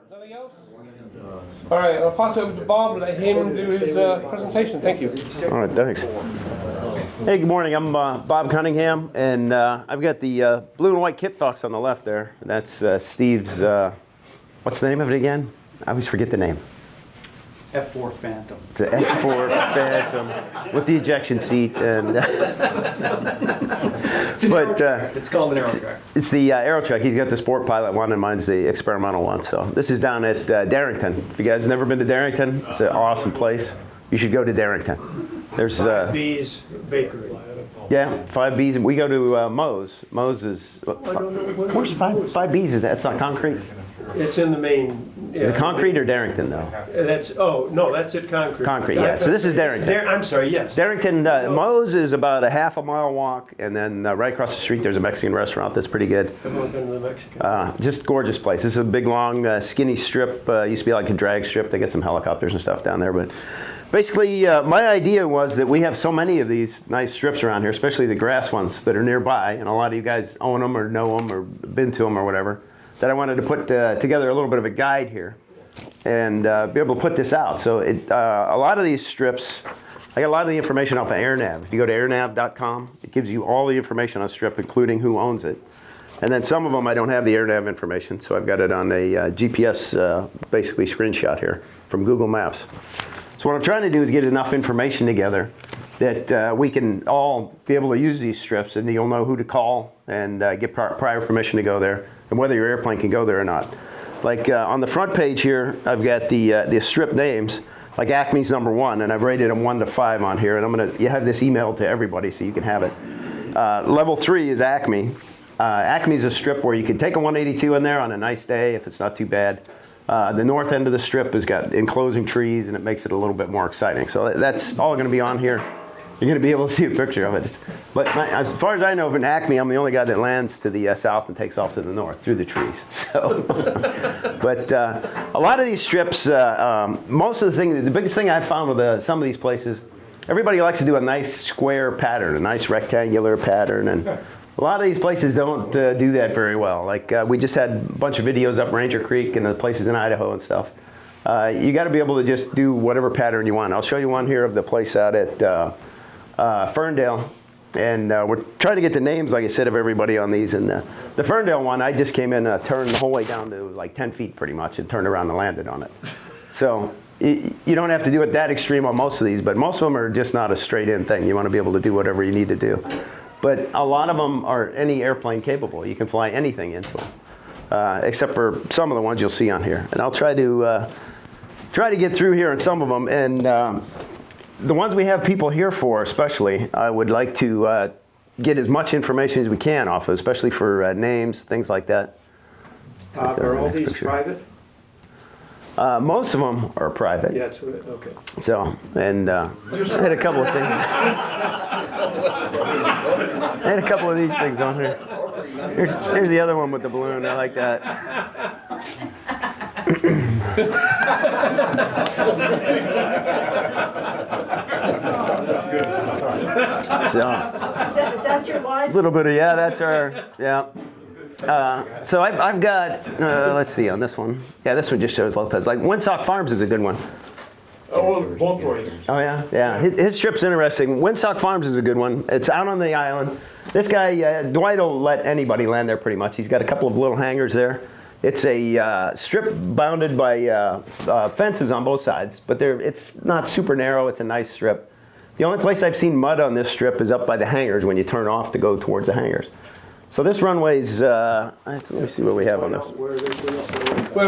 Nothing else? All right, I'll pass it over to Bob and let him do his presentation. Thank you. All right, thanks. Hey, good morning. I'm Bob Cunningham, and I've got the blue and white kit fox on the left there. That's Steve's, what's the name of it again? I always forget the name. F4 Phantom. It's an F4 Phantom with the ejection seat, and it's called an aero truck. It's the aero truck. He's got the sport pilot one, and mine's the experimental one. So this is down at Darrington. If you guys have never been to Darrington, it's an awesome place. You should go to Darrington. There's 5B's Bakery. Yeah, 5B's. We go to Moe's. Moe's is. Where's 5B's? Is that? It's not concrete. It's in the main. Yeah. Is it concrete or Darrington though? That's that's at concrete. Concrete, yeah. So this is Darrington. I'm sorry, yes. Darrington, Moe's is about a half-a-mile walk, and then right across the street there's a Mexican restaurant that's pretty good. I've not been to the Mexican. Just gorgeous place. This is a big, long, skinny strip. Used to be like a drag strip. They get some helicopters and stuff down there, but. Basically, my idea was that we have so many of these nice strips around here, especially the grass ones that are nearby, and a lot of you guys own them or know them or been to them or whatever, that I wanted to put together a little bit of a guide here and be able to put this out. So a lot of these strips, I got a lot of the information off of AirNav. If you go to airnav.com, it gives you all the information on a strip, including who owns it. And then some of them I don't have the AirNav information, so I've got it on a GPS, basically screenshot here from Google Maps. So what I'm trying to do is get enough information together that we can all be able to use these strips, and you'll know who to call and get prior permission to go there, and whether your airplane can go there or not. Like on the front page here, I've got the strip names. Like Acme's number 1, and I've rated them 1 to 5 on here, and you have this emailed to everybody so you can have it. Level 3 is Acme. Acme's a strip where you can take a 182 in there on a nice day if it's not too bad. The north end of the strip has got enclosing trees, and it makes it a little bit more exciting. So that's all going to be on here. You're going to be able to see a picture of it. But as far as I know, in Acme, I'm the only guy that lands to the south and takes off to the north through the trees. So, but a lot of these strips, most of the biggest thing I've found with some of these places, everybody likes to do a nice square pattern, a nice rectangular pattern, and a lot of these places don't do that very well. Like we just had a bunch of videos up Ranger Creek and the places in Idaho and stuff. You got to be able to just do whatever pattern you want. I'll show you one here of the place out at Ferndale. And we're trying to get the names, like I said, of everybody on these. And the Ferndale one, I just came in, turned the whole way down to like 10 feet pretty much, and turned around and landed on it. So you don't have to do it that extreme on most of these, but most of them are just not a straight in thing. You want to be able to do whatever you need to do. But a lot of them are any airplane capable. You can fly anything into them, except for some of the ones you'll see on here. And I'll try to get through here on some of them. And the ones we have people here for, especially, I would like to get as much information as we can off of, especially for names, things like that. Are all these private? Most of them are private. Yeah, that's okay. So, and I had a couple of things. I had a couple of these things on here. Here's the other one with the balloon. I like that. So, is that your wife? A little bit of, yeah, that's her. Yeah. So I've got, let's see, on this one. Yeah, this one just shows Lopez. Like Windsock Farms is a good one. Oh, both ways. Oh, yeah? Yeah. His strip's interesting. Windsock Farms is a good one. It's out on the island. This guy, Dwight will let anybody land there pretty much. He's got a couple of little hangars there. It's a strip bounded by fences on both sides, but it's not super narrow. It's a nice strip. The only place I've seen mud on this strip is up by the hangars when you turn off to go towards the hangars. So this runway's, let me see what we have on this. Where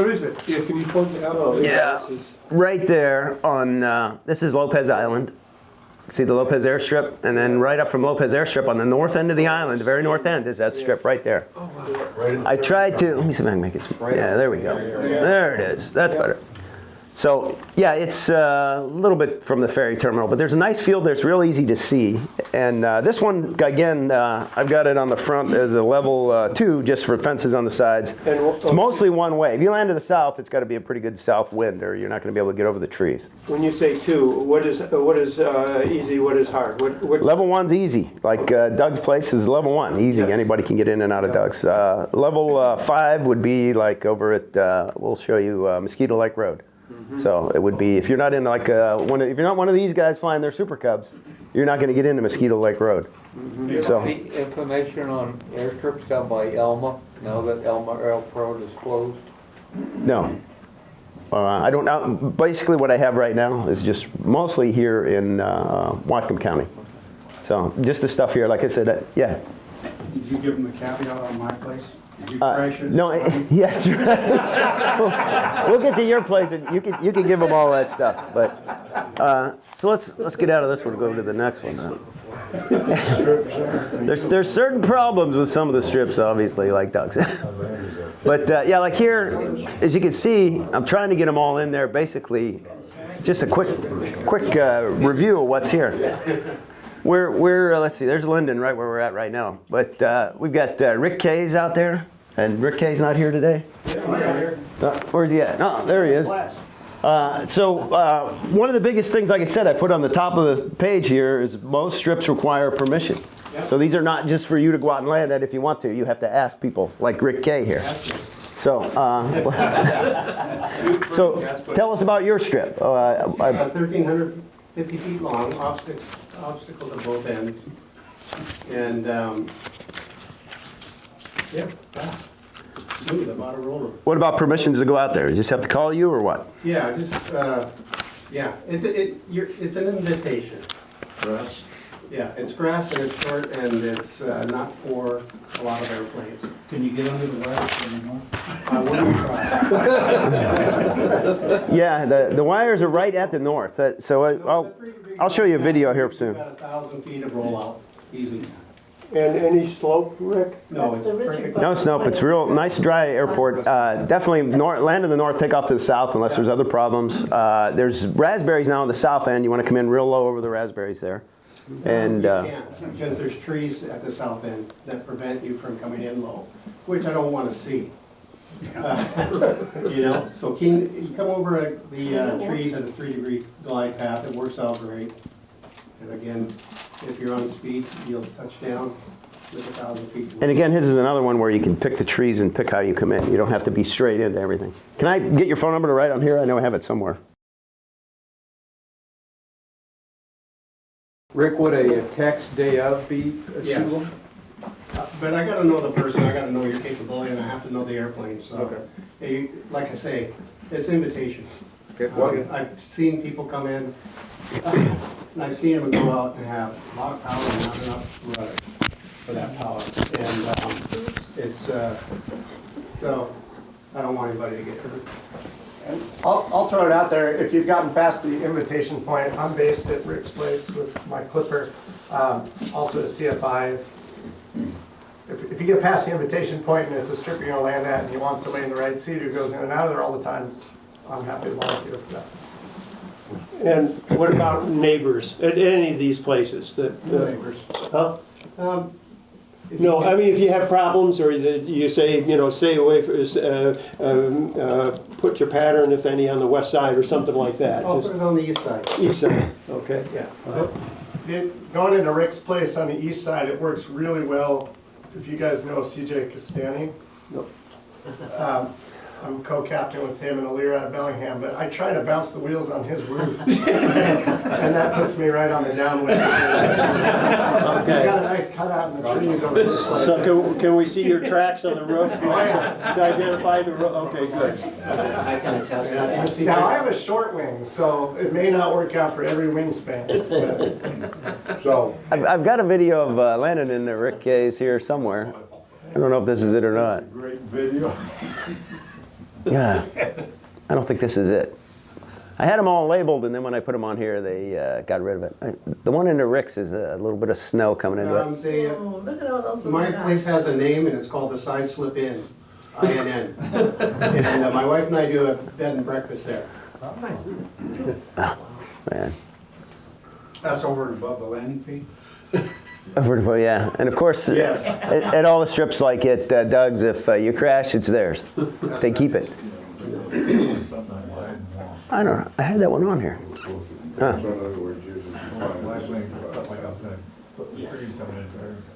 is it? Yeah, can you point it out? Yeah, right there on, this is Lopez Island. See the Lopez Airstrip? And then right up from Lopez Airstrip on the north end of the island, the very north end, is that strip right there. Oh, wow. I tried to, let me see if I can make it, yeah, there we go. There it is, that's better. So yeah, it's a little bit from the ferry terminal, but there's a nice field there. It's real easy to see. And this one, again, I've got it on the front as a level 2, just for fences on the sides. It's mostly one way. If you land to the south, it's got to be a pretty good south wind, or you're not going to be able to get over the trees. When you say 2, what is easy, what is hard? Level 1's easy. Like Doug's place is level 1, easy. Yes. Anybody can get in and out of Doug's. Level 5 would be like over at, we'll show you, Mosquito Lake Road. So it would be, if you're not in like if you're not one of these guys flying their Super Cubs, you're not going to get into Mosquito Lake Road. Do you So have any information on airstrips down by Elma, now that Elma Airport is closed? no, I don't know. Basically, what I have right now is just mostly here in Whatcom County. So just the stuff here, like I said, yeah. Did you give them the caveat on my place? Did you crash it? No, yeah, that's right. We'll get to your place, and you can give them all that stuff. But so let's get out of this one and go to the next one now. There's certain problems with some of the strips, obviously, like Doug said. But yeah, like here, as you can see, I'm trying to get them all in there. Basically, just a quick review of what's here. We're let's see, there's Lynden right where we're at right now. But we've got Rick Kay's out there, and Rick Kay's not here today. Where's he at? No, there he is. So one of the biggest things, like I said, I put on the top of the page here is most strips require permission. So these are not just for you to go out and land at if you want to. You have to ask people, like Rick Kay here. So, so tell us about your strip. 1,350 feet long, obstacles at both ends, and yeah, fast, smooth, about a roller. What about permissions to go out there? You just have to call you or what? Yeah, just yeah, it's an invitation for us. Yeah, it's grass and it's short and it's not for a lot of airplanes. Can you get under the wires anymore? I wouldn't try. Yeah, the wires are right at the north. So I'll show you a video here soon. About 1,000 feet of rollout, easy. And any slope, Rick? No, it's perfect. No snow. It's real nice, dry airport. Definitely land to the north, take off to the south unless there's other problems. There's raspberries now on the south end. You want to come in real low over the raspberries there. And you can't, because there's trees at the south end that prevent you from coming in low, which I don't want to see. You know, so you come over the trees at a 3-degree glide path. It works out great. And again, if you're on speed, you'll touch down with 1,000 feet. And again, his is another one where you can pick the trees and pick how you come in. You don't have to be straight into everything. Can I get your phone number to write on here? I know I have it somewhere. Rick, would a text day of be suitable? But I got to know the person, I got to know your capability, and I have to know the airplane. So, Okay. Like I say, it's invitation. Okay. I've seen people come in, and I've seen them go out and have a lot of power and not enough rudder for that power. And it's, so I don't want anybody to get hurt. I'll throw it out there. If you've gotten past the invitation point, I'm based at Rick's place with my clipper, also at CFI. If you get past the invitation point and it's a strip you're going to land at and you want somebody in the right seat who goes in and out of there all the time, I'm happy to volunteer for that. And what about neighbors at any of these places? Neighbors. Huh? No, I mean, if you have problems or you say, you know, stay away from, put your pattern, if any, on the west side or something like that. I'll put it on the east side. East side, okay. Yeah. Going into Rick's place on the east side, it works really well. If you guys know CJ Castani. No. I'm co-captain with him and Alira at Bellingham, but I try to bounce the wheels on his roof. And that puts me right on the downwind. He's got a nice cutout in the trees over this place. So can we see your tracks on the roof to identify the roof? Okay, good. I can attest. Now, I have a short wing, so it may not work out for every wingspan. So I've got a video of landing in the Rick Kay's here somewhere. I don't know if this is it or not. Great video. Yeah, I don't think this is it. I had them all labeled, and then when I put them on here, they got rid of it. The one in the Rick's is a little bit of snow coming into it. Oh, look at all those. My place has a name, and it's called the Side Slip Inn, INN. And my wife and I do a bed and breakfast there. Man. That's over and above the landing fee? Well, yeah, and of course, at all the strips like at Doug's, if you crash, it's theirs. They keep it. I don't know. I had that one on here. Huh.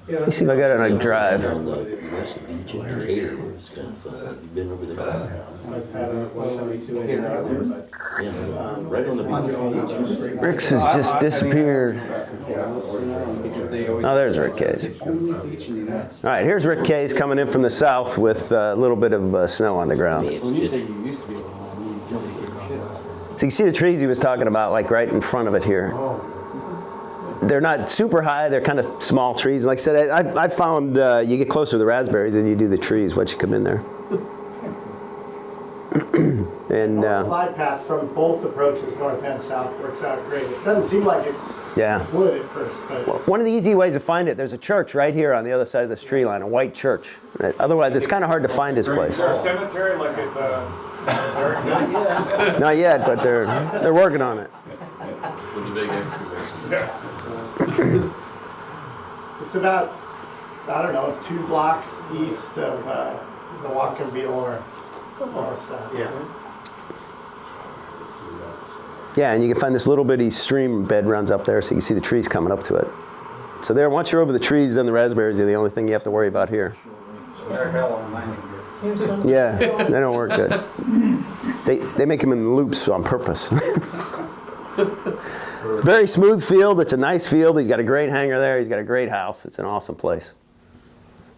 Let me see if I got it on a drive. On the west beach in Decatur, it's kind of fun. You've been over there? Yeah, right on the beach. Rick's has just disappeared. Oh, there's Rick Case. All right, here's Rick Case coming in from the south with a little bit of snow on the ground. When you say you used to be able to jump into your shit. So you see the trees he was talking about, like right in front of it here. They're not super high, they're kind of small trees. Like I said, I found you get closer to the raspberries than you do the trees once you come in there. And The glide path from both approaches, north and south, works out great. It doesn't seem like it yeah. would at first, but One of the easy ways to find it, there's a church right here on the other side of this tree line, a white church. Otherwise, it's kind of hard to find this place. Is there a cemetery like at Not yet, but they're working on it. With the big excavator. it's about, I don't know, 2 blocks east of the Whatcom County. Yeah. Yeah, and you can find this little bitty stream bed runs up there, so you can see the trees coming up to it. So there, once you're over the trees, then the raspberries are the only thing you have to worry about here. They're hell on landing gear. Yeah, they don't work good. They make them in loops on purpose. Very smooth field. It's a nice field. He's got a great hangar there. He's got a great house. It's an awesome place.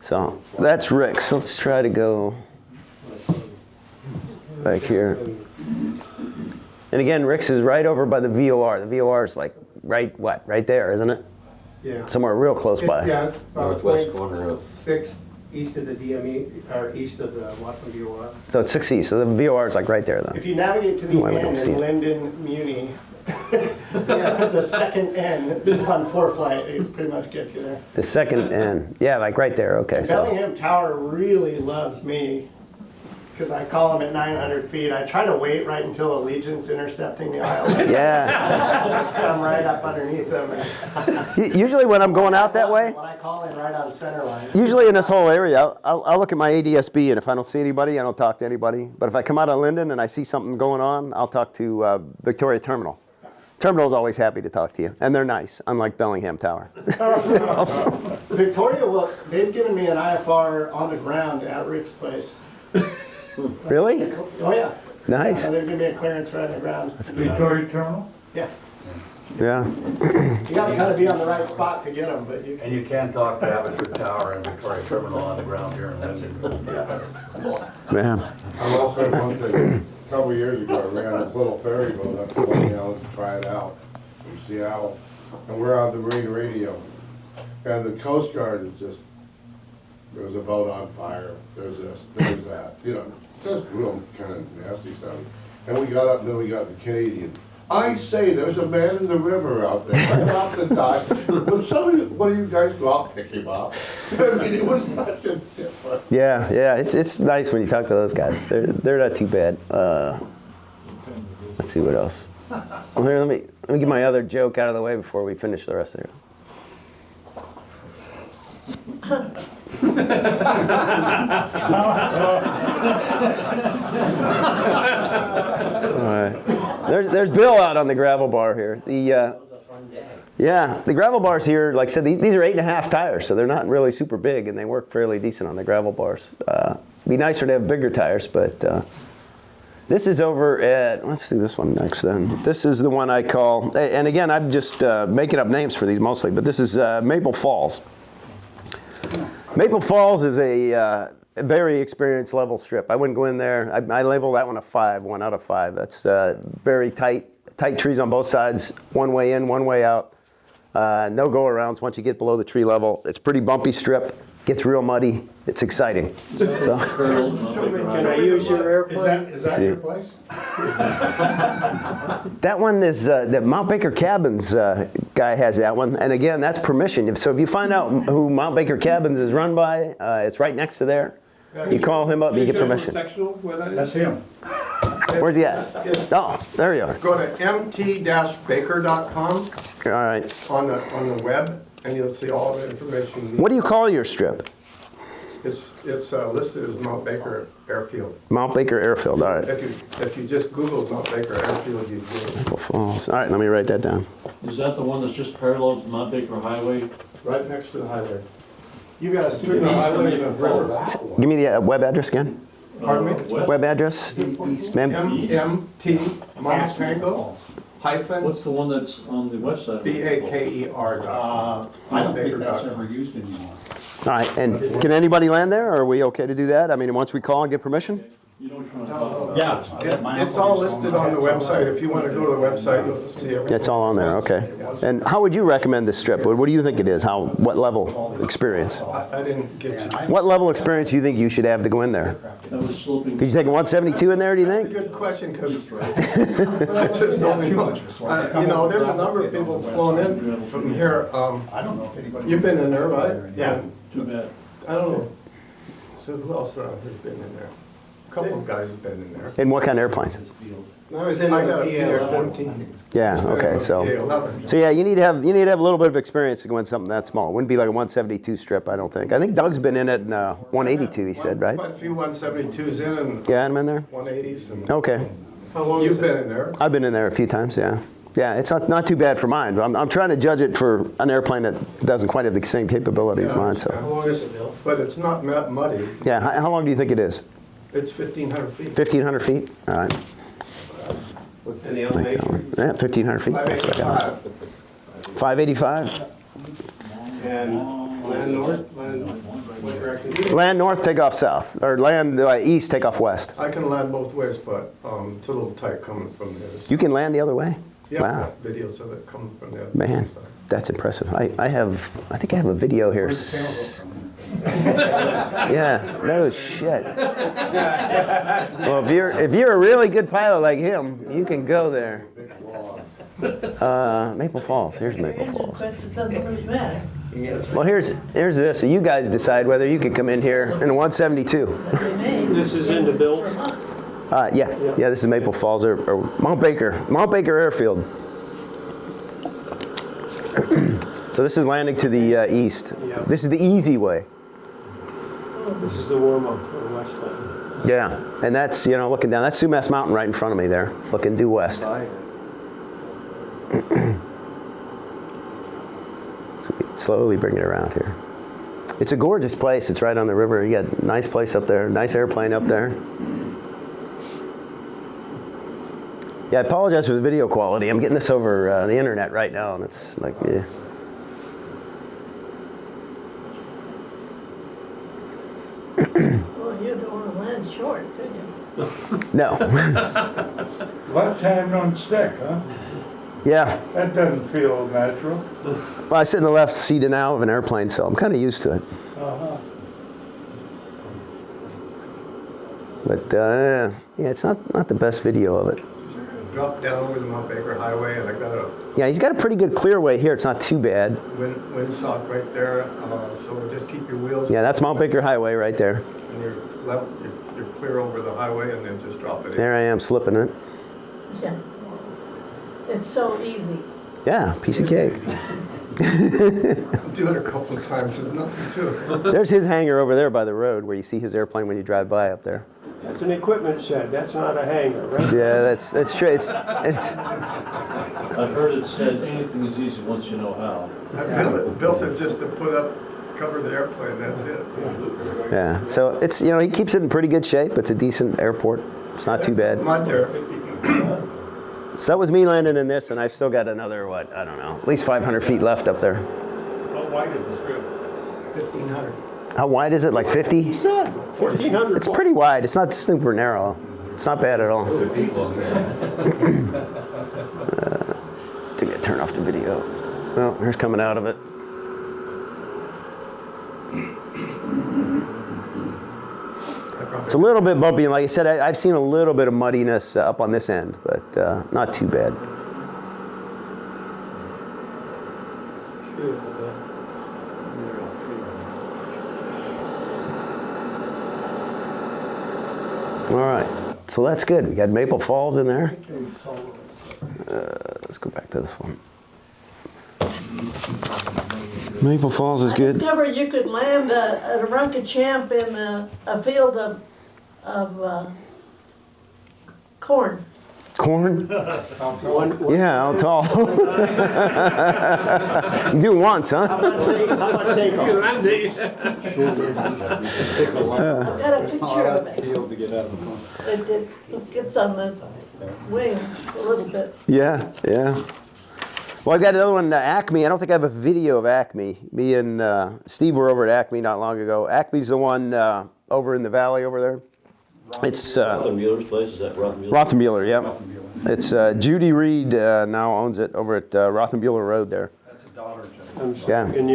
So that's Rick. So let's try to go back here. And again, Rick's is right over by the VOR. The VOR is like right there, isn't it? Yeah. Somewhere real close by. Yeah, it's about Northwest corner of. 6 east of the DME, or east of the Whatcom VOR. So it's 6 east. So the VOR is like right there, though. If you navigate to the Why we end don't see in it. Lynden Muni, the second end on 4 flight, it pretty much gets you there. The second end. Yeah, like right there. Okay. So Bellingham Tower really loves me because I call him at 900 feet. I try to wait right until Allegiant's intercepting the island. yeah. Come right up underneath them. Usually when I'm going out that way, When I call in right on center line. usually in this whole area, I'll look at my ADSB, and if I don't see anybody, I don't talk to anybody. But if I come out of Lynden and I see something going on, I'll talk to Victoria Terminal. Terminal's always happy to talk to you, and they're nice, unlike Bellingham Tower. Victoria, well, they've given me an IFR on the ground at Rick's place. Really? Oh, yeah. Nice. They've given me a clearance right on the ground. Victoria Terminal? Yeah. Yeah. You gotta kind of be on the right spot to get them, but you And you can talk to Aperture Tower and Victoria Terminal on the ground here in Lynden. Yeah. I will say one thing. A couple of years ago, I ran this little ferry boat up to Lake Island to try it out in Seattle. And we're on the marine radio. And the Coast Guard is just, there was a boat on fire, there's this, there's that, you know, just real kind of nasty stuff. And we got up, and then we got the Canadian. I say, there's a man in the river out there, right off the dock. When somebody, one of you guys go out, pick him up. I mean, it was such a difference. Yeah. It's nice when you talk to those guys. They're not too bad. Let's see what else. Well, here, let me get my other joke out of the way before we finish the rest of it. All right. There's Bill out on the gravel bar here. The gravel bars here, like I said, these are 8.5 tires, so they're not really super big, and they work fairly decent on the gravel bars. Be nicer to have bigger tires, but this is over at, let's do this one next then. This is the one I call, and again, I'm just making up names for these mostly, but this is Maple Falls. Maple Falls is a very experienced level strip. I wouldn't go in there. I label that one a 5, 1 out of 5. That's very tight trees on both sides, one way in, one way out. No go-arounds once you get below the tree level. It's a pretty bumpy strip. Gets real muddy. It's exciting. So, Can I use your airplane? Is that your place? that one is, the Mount Baker Cabins guy has that one. And again, that's permission. So if you find out who Mount Baker Cabins is run by, it's right next to there. You call him up, you get permission. Sectional, where that is? That's him. Where's he at? Oh, there you are. Go to mt-baker.com All right. on the web, and you'll see all the information you need. What do you call your strip? It's listed as Mount Baker Airfield. Mount Baker Airfield. All right. If you just Google Mount Baker Airfield, you get it. Maple Falls. All right, let me write that down. Is that the one that's just parallel to Mount Baker Highway? Right next to the highway. You got a strip of highway and a river. Give me the web address again. Pardon me? Web address? Ma'am? MT Mount Tango hyphen What's the one that's on the west side? BAKER. I don't think that's ever used anymore. All right, and can anybody land there, or are we okay to do that? I mean, once we call and get permission? You know which one I'm talking about? Yeah. It's all listed on the website. If you want to go to the website, you'll see everything. It's all on there, okay. And how would you recommend this strip? What do you think it is? What level experience? I didn't get you. What level experience do you think you should have to go in there? That was sloping. Could you take a 172 in there, do you think? Good question, because I just don't know. You know, there's a number of people flown in from here. I don't know if anybody. You've been in there, right? Yeah. Too bad. I don't know. So who else around here's been in there? A couple of guys have been in there. And what kind of airplanes? I was in I the got a PA-11. PA-14. Yeah, okay, so yeah, you need to have a little bit of experience to go in something that small. It wouldn't be like a 172 strip, I don't think. I think Doug's been in it in 182, he said, right? Quite a few 172s in and Yeah, I'm in there. 180s. And Okay, How long you've is been it? in there. I've been in there a few times. Yeah, yeah, it's not too bad for mine. But I'm trying to judge it for an airplane that doesn't quite have the same capability as mine. So How long is it? But it's not muddy. yeah, how long do you think it is? It's 1,500 feet. 1,500 feet. All right. And the elevation? Yeah, 1,500 feet. That's what I got. 585. And land north, what direction? Land north, take off south, or land east, take off west. I can land both ways, but it's a little tight coming from there. You can land the other way. Yeah, Wow. I've got videos of it coming from the other Man, side. that's impressive. I think I have a video here. Yeah, no shit. Well, if you're a really good pilot like him, you can go there. Maple Falls. Here's Maple Falls. Well, here's this. So you guys decide whether you can come in here in a 172. This is in the bills. Yeah. This is Maple Falls or Mount Baker Airfield. So this is landing to the east. This is the easy way. This is the warm-up for the west line. Yeah, and that's, looking down. That's Sumas Mountain right in front of me there, looking due west. So we slowly bring it around here. It's a gorgeous place. It's right on the river. You got a nice place up there, nice airplane up there. Yeah, I apologize for the video quality. I'm getting this over the internet right now, and it's like, yeah. Well, you don't want to land short, do you? No. Left hand on stick, huh? Yeah. That doesn't feel natural. Well, I sit in the left seat now of an airplane, so I'm kind of used to it. But yeah, it's not the best video of it. Drop down over the Mount Baker Highway, and I got a Yeah, he's got a pretty good clearway here. It's not too bad. windsock right there, so just keep your wheels. Yeah, that's Mount Baker Highway right there. And you're clear over the highway, and then just drop it in. There I am slipping it. Yeah. It's so easy. Yeah, piece of cake. I'm doing it a couple of times. There's nothing to it. There's his hangar over there by the road where you see his airplane when you drive by up there. That's an equipment shed. That's not a hangar, right? Yeah, that's true. It's I've heard it said anything is easy once you know how. I built it just to cover the airplane. That's it. yeah. So it's he keeps it in pretty good shape. It's a decent airport. It's not too bad. Mud there. So that was me landing in this, and I've still got another I don't know, at least 500 feet left up there. How wide is the strip? 1,500. How wide is it? Like 50? He said 1,400. It's pretty wide. It's not super narrow. It's not bad at all. Think I turn off the video. Oh, here's coming out of it. It's a little bit bumpy, and like I said, I've seen a little bit of muddiness up on this end, but not too bad. All right, So that's good. We got Maple Falls in there. Let's go back to this one. Maple Falls is I good. discovered you could land a Runka Champ in a field of corn. Corn? Yeah, how tall? You do it once, huh? How about takeoff? I've got a picture of it. Field to get out of the corn. It gets on the wings a little bit. Yeah, yeah. Well, I've got another one, Acme. I don't think I have a video of Acme. Me and Steve were over at Acme not long ago. Acme's the one over in the valley over there. It's Rothenmuller's place, is that Rothenmuller? Rothenmuller, yeah. It's Judy Reed now owns it over at Rothenmuller Road there. That's a dollar, Joe. Yeah. Can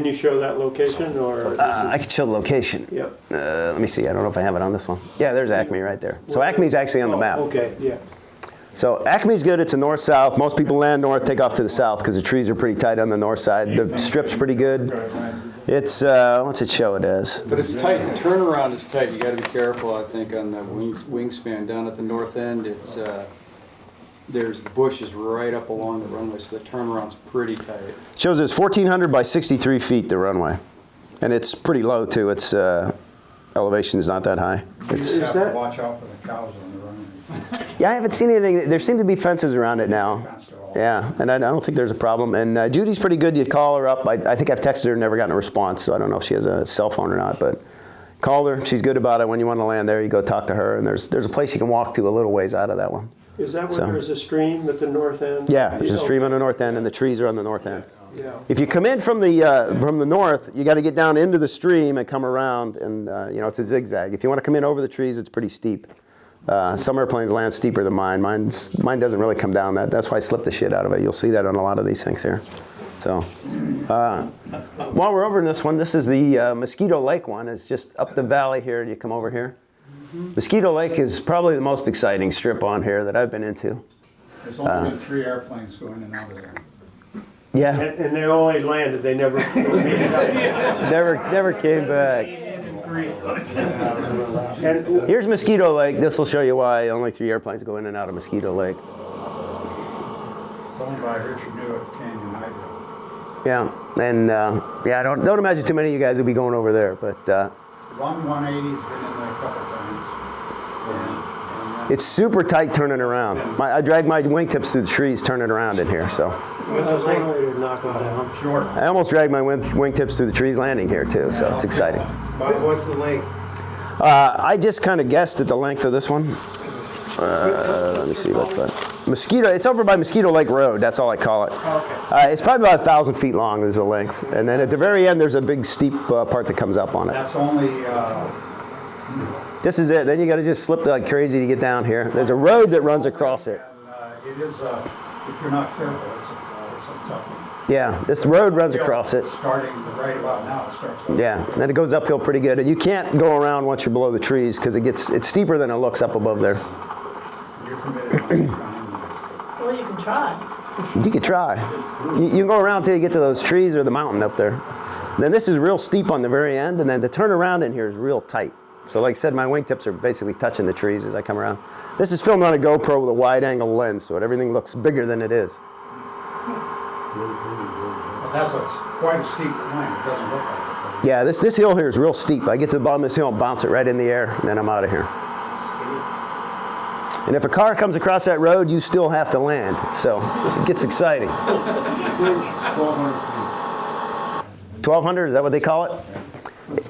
you show that location or? I can show the location. Yep. Let me see. I don't know if I have it on this one. Yeah, there's Acme right there. So Acme's actually on the map. Okay, yeah. So Acme's good. It's a north-south. Most people land north, take off to the south because the trees are pretty tight on the north side. The strip's pretty good. It's, what's it show it as? But it's tight, the turnaround is tight, you gotta be careful, I think, on the wingspan. Down at the north end, it's, there's bushes right up along the runway, so the turnaround's pretty tight. It shows it's 1,400 by 63 feet, the runway. And it's pretty low, too. It's, elevation's not that high. You It's, just have to watch out for the cows on the runway. yeah, I haven't seen anything. There seem to be fences around it now. Fenced it all. Yeah, and I don't think there's a problem. And Judy's pretty good. You call her up. I think I've texted her, never gotten a response, so I don't know if she has a cell phone or not. But call her. She's good about it. When you want to land there, you go talk to her. And there's a place you can walk to a little ways out of that one. Is that So- where there's a stream at the north end? Yeah, there's a stream on the north end, and the trees are on the north end. Yeah. If you come in from the north, you got to get down into the stream and come around, and you know, it's a zigzag. If you want to come in over the trees, it's pretty steep. Some airplanes land steeper than mine. Mine doesn't really come down that. That's why I slipped the shit out of it. You'll see that on a lot of these things here. So while we're over in this one, this is the Mosquito Lake one. It's just up the valley here, and you come over here. Mosquito Lake is probably the most exciting strip on here that I've been into. There's only been 3 airplanes going in and out of there. Yeah, And they only landed, they never made it up. never came back. And Here's Mosquito Lake. This will show you why only 3 airplanes go in and out of Mosquito Lake. It's owned by Richard Newitt, Canyon Hydro. Yeah, and yeah, don't imagine too many of you guys will be going over there, but 180's been in there a couple times. And it's super tight turning around. I drag my wingtips through the trees turning around in here, so. that's one way to knock them down. short. I almost dragged my wingtips through the trees landing here too, so it's exciting. What's the length? I just kind of guessed at the length of this one. Let me see what the Mosquito. It's over by Mosquito Lake Road. That's all I call it. Okay. It's probably about 1,000 feet long. Is the length, and then at the very end, there's a big steep part that comes up on it. That's only, This is it. Then you got to just slip like crazy to get down here. There's a road that runs across it. and it is, if you're not careful, it's a tough one. Yeah, this road runs across it. Starting right about now, it starts going. Yeah, and then it goes uphill pretty good. And you can't go around once you're below the trees because it's steeper than it looks up above there. You're committed not to run into it. Well, you can try. You could try. You can go around till you get to those trees or the mountain up there. Then this is real steep on the very end, and then the turn around in here is real tight. So like I said, my wingtips are basically touching the trees as I come around. This is filmed on a GoPro with a wide-angle lens, so everything looks bigger than it is. But that's quite a steep climb, it doesn't look like it. Yeah, this hill here is real steep. I get to the bottom of this hill and bounce it right in the air, and then I'm out of here. And if a car comes across that road, you still have to land. So it gets exciting. 1,200 feet. 1,200, is that what they call it?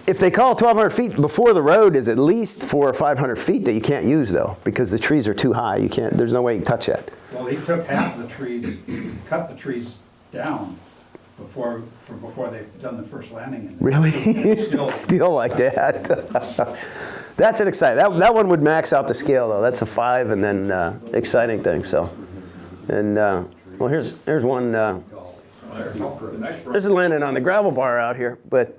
If they call it 1,200 feet, before the road is at least 400 or 500 feet that you can't use though, because the trees are too high. You can't. There's no way you can touch that. Well, he took half of the trees, cut the trees down before they've done the first landing in there. Really? Still like that. That's an exciting. That one would max out the scale though. That's a 5 and then exciting thing. So, and well, here's one. This is landing on the gravel bar out here, but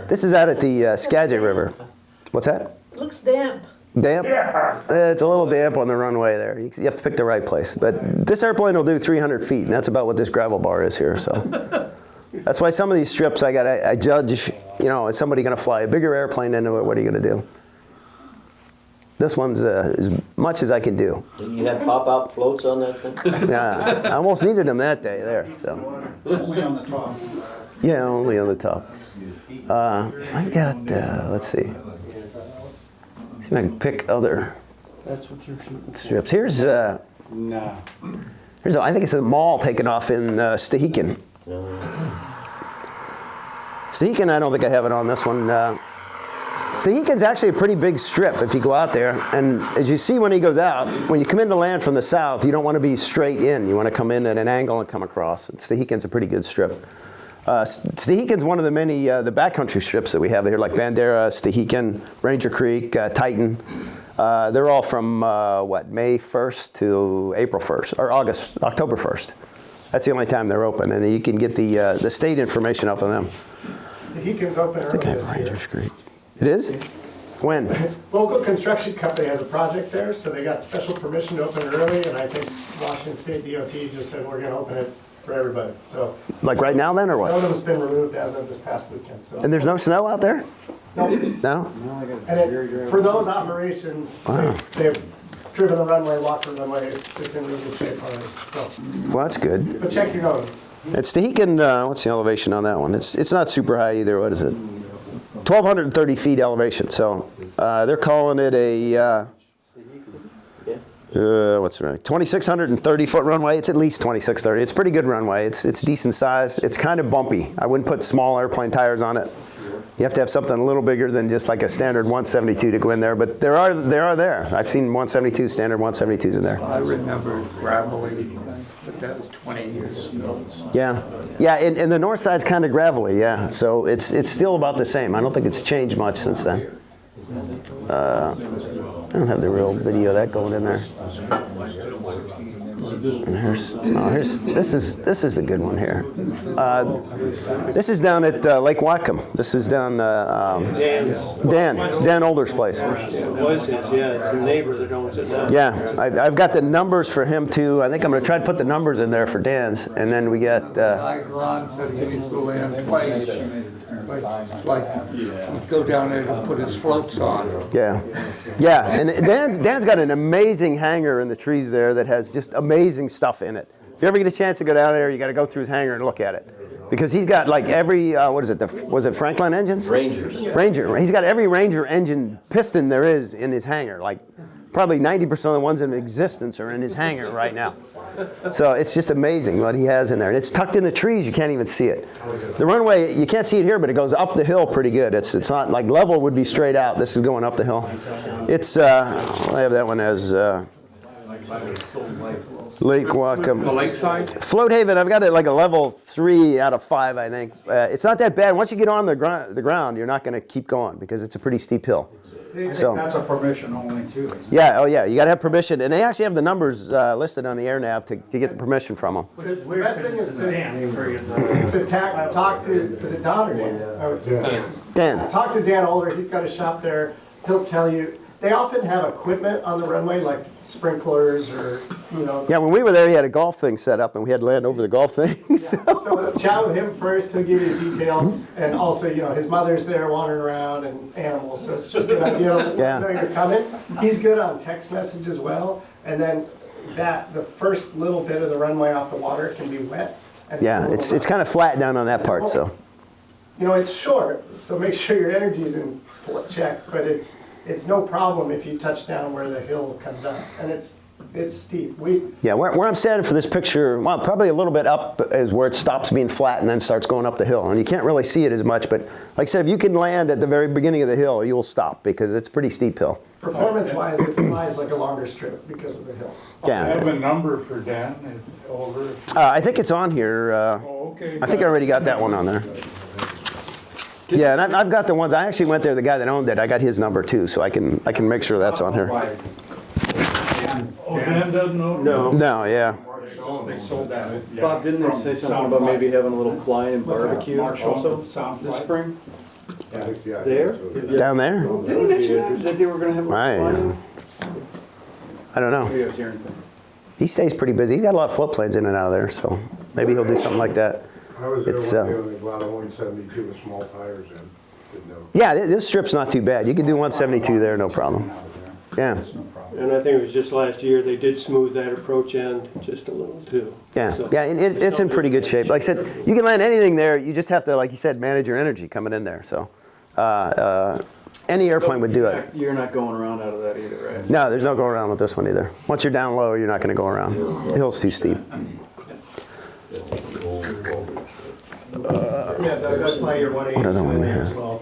this is out at the Skagit River. What's that? Looks damp. Damp? It's a little damp on the runway there. You have to pick the right place. But this airplane will do 300 feet, and that's about what this gravel bar is here. So that's why some of these strips I judge, you know, is somebody going to fly a bigger airplane into it? What are you going to do? This one's as much as I can do. Didn't you have pop-out floats on that thing? Yeah, I almost needed them that day there. So Only on the top. yeah, only on the top. I've got. Let's see. See if I can pick other That's what you're shooting for. strips. Here's. Nah. Here's. I think it's a mall taken off in Stehekin. Stehekin, I don't think I have it on this one. Stehekin's actually a pretty big strip if you go out there. And as you see when he goes out, when you come into land from the south, you don't want to be straight in. You want to come in at an angle and come across. And Stehekin's a pretty good strip. Stehekin's one of the many the backcountry strips that we have here, like Bandera, Stehekin, Ranger Creek, Titan. They're all from May 1st to April 1st, or October 1st. That's the only time they're open, and you can get the state information off of them. Stehekin's open I think I early have this year. Ranger Creek. It is? When? Local construction company has a project there, so they got special permission to open early, and I think Washington State DOT just said we're gonna open it for everybody, so. Like right now then, or None what? of them's been removed as of this past weekend, so. And there's no snow out there? No. No? And for those operations, they've driven the runway, walked the runway, it's in really good shape already, so. Well, that's good. But check your own. It's Stehekin, what's the elevation on that one? It's not super high either. What is it? 1,230 feet elevation. So they're calling it a, what's the runway? 2,630 foot runway. It's at least 2,630. It's a pretty good runway. It's decent size. It's kind of bumpy. I wouldn't put small airplane tires on it. You have to have something a little bigger than just like a standard 172 to go in there, but they are there. I've seen 172, standard 172s in there. I remember gravelly, but that was 20 years ago. Yeah, and the north side's kind of gravelly, yeah. So it's still about the same. I don't think it's changed much since then. I don't have the real video of that going in there. And this is the good one here. This is down at Lake Whatcom. This is down Dan Older's place. It was his, yeah, it's the neighbor that owns it now. Yeah, I've got the numbers for him too. I think I'm going to try to put the numbers in there for Dan's, and then we got. Ron said he used to land twice. Like, he'd go down there and put his floats on. Yeah, and Dan's got an amazing hangar in the trees there that has just amazing stuff in it. If you ever get a chance to go down there, you got to go through his hangar and look at it, because he's got like every what is it? Was it Franklin engines? Ranger. He's got every Ranger engine piston there is in his hangar. Like probably 90% of the ones in existence are in his hangar right now. So it's just amazing what he has in there. And it's tucked in the trees, you can't even see it. The runway, you can't see it here, but it goes up the hill pretty good. It's not like level would be straight out. This is going up the hill. It's, I have that one as Lake Whatcom. The lakeside? Float Haven, I've got it like a level 3 out of 5, I think. It's not that bad. Once you get on the ground, you're not going to keep going because it's a pretty steep hill. I think that's a permission only too. Yeah, oh yeah, you got to have permission, and they actually have the numbers listed on the AirNav to get the permission from them. The best thing is to talk to, is it Don or Dan? Dan. Talk to Dan Older, he's got a shop there, he'll tell you. They often have equipment on the runway, like sprinklers or, you know. Yeah, when we were there, he had a golf thing set up, and we had to land over the golf thing. So chat with him first, he'll give you the details, and also, you know, his mother's there wandering around and animals, so it's just a good idea. Yeah. Know you're coming. He's good on text message as well, and then the first little bit of the runway off the water can be wet. And Yeah, it's kind of flat down on that part, so. You know, it's short, so make sure your energy's in check, but it's no problem if you touch down where the hill comes out, and it's steep. Yeah, where I'm standing for this picture, well, probably a little bit up is where it stops being flat and then starts going up the hill. And you can't really see it as much, but like I said, if you can land at the very beginning of the hill, you'll stop because it's a pretty steep hill. Performance-wise, it lies like a longer strip because of the hill. Yeah. I have a number for Dan Older. I think it's on here. Okay. I think I already got that one on there. Yeah, and I've got the ones. I actually went there. The guy that owned it, I got his number too, so I can make sure that's on here. Oh, Dan doesn't know? No, yeah. They sold that. Bob, didn't they say something about maybe having a little flying and barbecue also this spring? There? Down there? Didn't he mention that they were going to have a flying? I don't know. Maybe I was hearing things. He stays pretty busy. He's got a lot of float planes in and out of there, so maybe he'll do something like that. I was there It's, one day when they brought a 172 with small tires in. Didn't know. Yeah, this strip's not too bad. You can do 172 there, no problem. Yeah. It's no problem. And I think it was just last year, they did smooth that approach end just a little too. Yeah, So- yeah, and it's in pretty good shape. Like I said, you can land anything there. You just have to, like you said, manage your energy coming in there. So any airplane would do it. You're not going around out of that either, right? No, there's no going around with this one either. Once you're down low, you're not going to go around. The hill's too steep. Yeah, that's why you're 180. What other one we have? Well,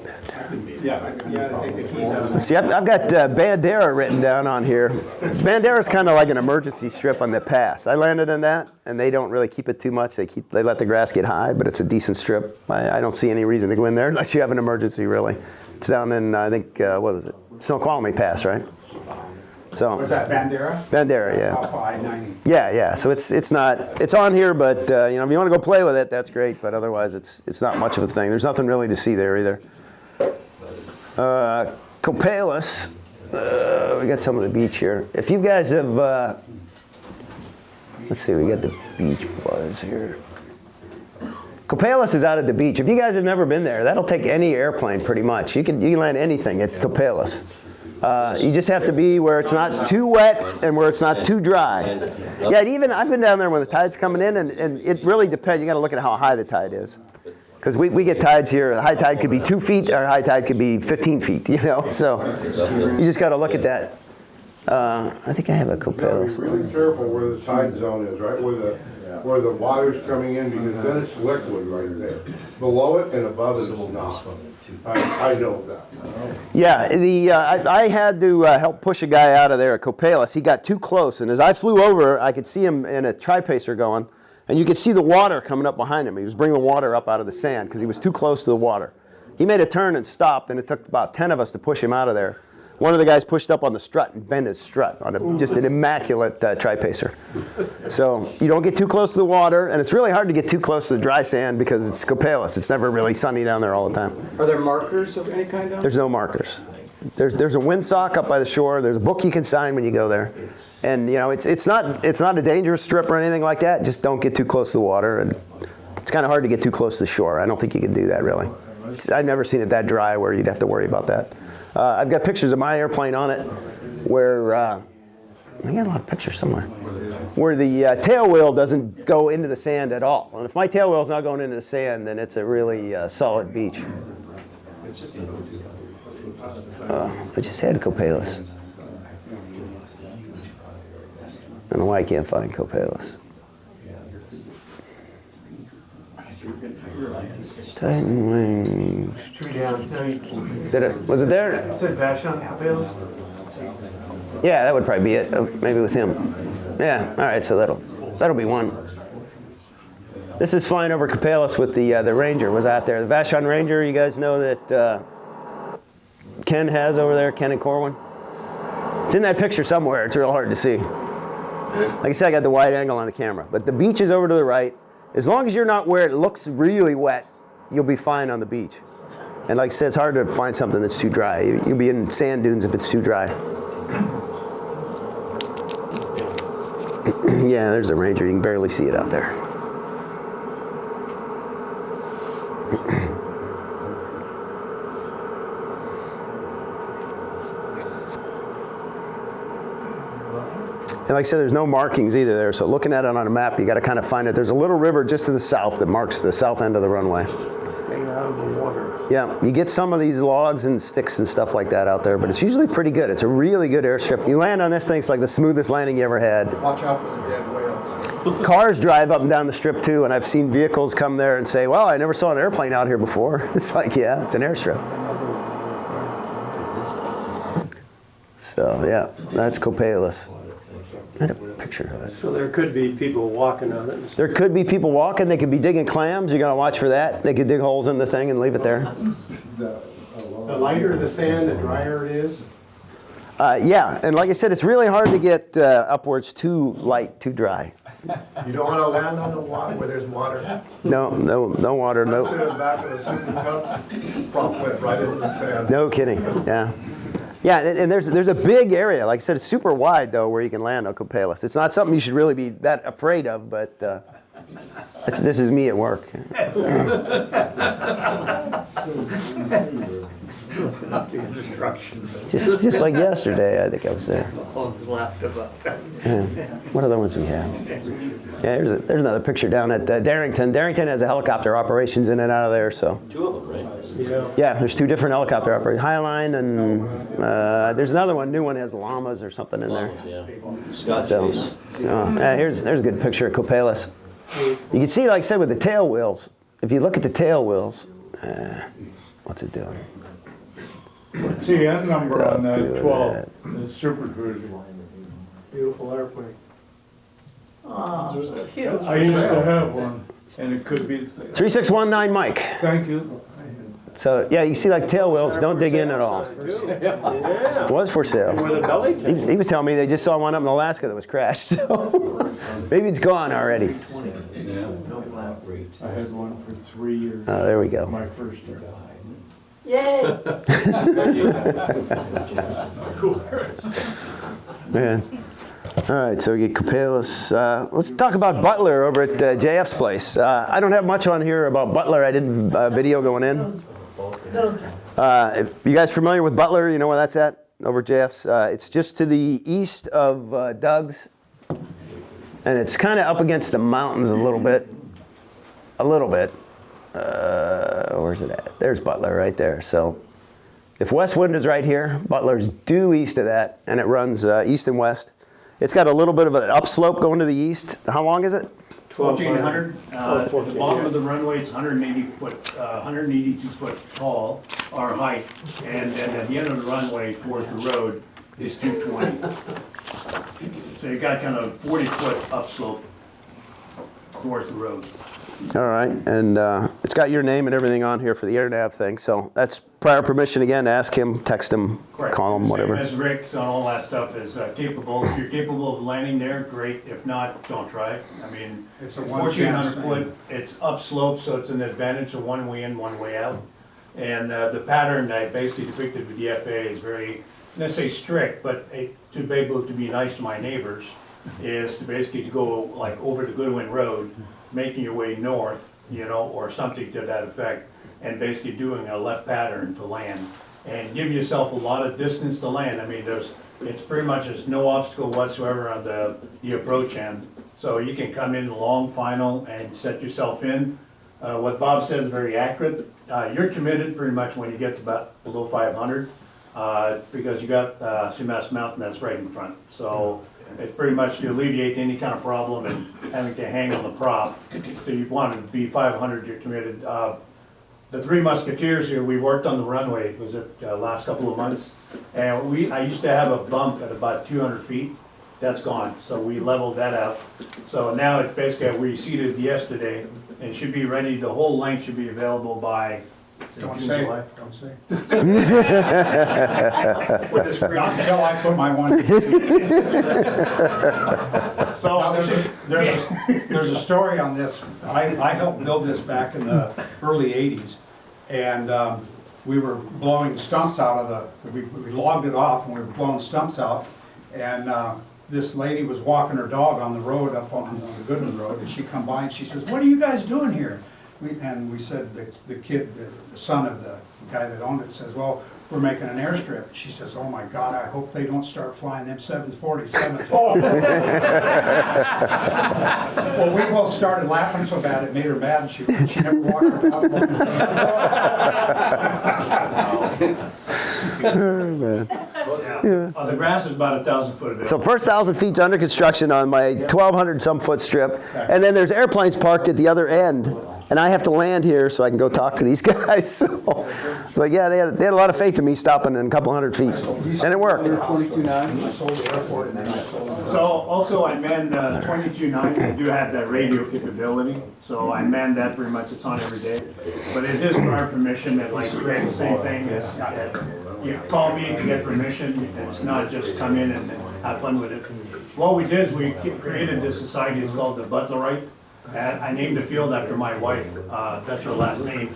yeah, you gotta take the keys out. See, I've got Bandera written down on here. Bandera's kind of like an emergency strip on the pass. I landed in that, and they don't really keep it too much. They let the grass get high, but it's a decent strip. I don't see any reason to go in there unless you have an emergency, really. It's down in, I think, what was it? Snoqualmie Pass, right? So. Was that Bandera? Bandera, yeah. Off I-90. Yeah. So it's on here, but you know, if you want to go play with it, that's great. But otherwise, it's not much of a thing. There's nothing really to see there either. Copalis, we got some of the beach here. If you guys have, let's see, we got the beach buzz here. Copalis is out at the beach. If you guys have never been there, that'll take any airplane pretty much. You can land anything at Copalis. You just have to be where it's not too wet and where it's not too dry. Yeah, even I've been down there when the tide's coming in, and it really depends. You got to look at how high the tide is, because we get tides here. High tide could be 2 feet, or high tide could be 15 feet. You know, so you just got to look at that. I think I have a Copalis. Be really careful where the tide zone is, right where the water's coming in, because then it's liquid right there. Below it and above it is not. I know that. Yeah, I had to help push a guy out of there at Copalis. He got too close, and as I flew over, I could see him in a tri-pacer going, and you could see the water coming up behind him. He was bringing the water up out of the sand because he was too close to the water. He made a turn and stopped, and it took about 10 of us to push him out of there. One of the guys pushed up on the strut and bent his strut on just an immaculate tri-pacer. So you don't get too close to the water, and it's really hard to get too close to the dry sand because it's Copalis. It's never really sunny down there all the time. Are there markers of any kind down there? There's no markers. There's a windsock up by the shore. There's a book you can sign when you go there. And you know, it's not a dangerous strip or anything like that. Just don't get too close to the water. And it's kind of hard to get too close to the shore. I don't think you can do that really. I've never seen it that dry where you'd have to worry about that. I've got pictures of my airplane on it where, I got a lot of pictures somewhere, where the tail wheel doesn't go into the sand at all. And if my tail wheel's not going into the sand, then it's a really solid beach. I just had Copalis. I don't know why I can't find Copalis. Titan wings. Was it there? It said Vashon Copalis. Yeah, that would probably be it. Maybe with him. Yeah. All right. So that'll be one. This is flying over Copalis with the Ranger. Was out there. The Vashon Ranger. You guys know that Ken has over there. Ken and Corwin. It's in that picture somewhere. It's real hard to see. Like I said, I got the wide angle on the camera. But the beach is over to the right. As long as you're not where it looks really wet, you'll be fine on the beach. And like I said, it's hard to find something that's too dry. You'll be in sand dunes if it's too dry. Yeah, there's a Ranger. You can barely see it out there. And like I said, there's no markings either there. So looking at it on a map, you got to kind of find it. There's a little river just to the south that marks the south end of the runway. Stay out of the water. Yeah, you get some of these logs and sticks and stuff like that out there, but it's usually pretty good. It's a really good airstrip. You land on this thing, it's like the smoothest landing you ever had. Watch out for the dead whales. Cars drive up and down the strip too, and I've seen vehicles come there and say, well, I never saw an airplane out here before. It's like, yeah, it's an airstrip. So yeah, that's Copalis. I had a picture of it. So there could be people walking on it. There could be people walking. They could be digging clams. You're going to watch for that. They could dig holes in the thing and leave it there. The lighter the sand, the drier it is. Yeah, and like I said, it's really hard to get upwards too light, too dry. You don't want to land on the water where there's water. No water, no. To the back of the super cup, prop went right into the sand. No kidding. Yeah. Yeah, and there's a big area. Like I said, it's super wide though, where you can land on Copalis. It's not something you should really be that afraid of, but This is me at work. Not the instructions. Just like yesterday, I think I was there. Laughed about that. Yeah. What other ones we have? Yeah, there's another picture down at Darrington. Darrington has a helicopter operations in and out of there, so. 2 of them, right? Yeah, there's 2 different helicopter operations. Highline and there's another one, new one has llamas or something in there. Yeah. Scott So, Chase. there's a good picture of Copalis. You can see, like I said, with the tail wheels. If you look at the tail wheels, what's it doing? See, that number on Don't do that 12, the Super Cruiser. Beautiful airplane. Oh, cute. I used to have one, and it could be, 3619 Mike. thank you. So, yeah, you see like tail wheels, don't dig in at all. Yeah. It was for sale. With a belly tank. He was telling me they just saw one up in Alaska that was crashed, so maybe it's gone already. I had one for 3 years. Oh, there we go. My first year. Yay. Man. All right, so we get Copalis. Let's talk about Butler over at JF's place. I don't have much on here about Butler. I did a video going in. You guys familiar with Butler? You know where that's at? Over at JF's? It's just to the east of Doug's. And it's kind of up against the mountains a little bit. Where's it at? There's Butler right there. So if Westwood is right here, Butler's due east of that, and it runs east and west. It's got a little bit of an upslope going to the east. How long is it? 1,400. The bottom of the runway is 182 foot tall, our height, and then at the end of the runway towards the road is 220. So you got kind of 40-foot upslope towards the road. All right, and it's got your name and everything on here for the AirNav thing, so that's prior permission again to ask him, text him, Correct. call him, whatever. Same as Rick's on all that stuff is capable. If you're capable of landing there, great. If not, don't try it. I mean, It's it's a one 1,400 chance foot. It's upslope, so it's an advantage of one way in, one way out. And the pattern I basically depicted with the FAA is very, let's say strict, but to be able to be nice to my neighbors is to basically to go like over the Goodwin Road, making your way north, you know, or something to that effect, and basically doing a left pattern to land, and give yourself a lot of distance to land. I mean, it's pretty much there's no obstacle whatsoever on the approach end, so you can come in long final and set yourself in. What Bob said is very accurate. You're committed pretty much when you get to about below 500, because you got Sumas Mountain that's right in front. So it's pretty much to alleviate any kind of problem and having to hang on the prop. So you want to be 500, you're committed. The Three Musketeers here, we worked on the runway, was it last couple of months? And I used to have a bump at about 200 feet. That's gone, so we leveled that out. So now it's basically, we seeded yesterday and should be ready, the whole length should be available by Don't June, say, July. don't say. With this, not until I put my one. So Now, there's a story on this. I helped build this back in the early 80s. And we were blowing stumps out of we logged it off and we were blowing stumps out. And this lady was walking her dog on the road up on the Goodman Road, and she come by and she says, "What are you guys doing here?" And we said, the kid, the son of the guy that owned it, says, "Well, we're making an airstrip." She says, "Oh my God, I hope they don't start flying them 747s. Well, we both started laughing so bad it made her mad, and she never walked around. The grass is about 1,000 foot available. So first 1,000 feet's under construction on my 1,200 some foot strip, and then there's airplanes parked at the other end, and I have to land here so I can go talk to these guys. So it's like, yeah, they had a lot of faith in me stopping in a couple hundred feet, and it worked. So also I manned 22.9, I do have that radio capability, so I manned that pretty much, it's on every day. But it is for our permission, and like Greg, the same thing is, you call me to get permission, it's not just come in and have fun with it. What we did is we created this society, it's called the Butlerite. And I named the field after my wife, that's her last name.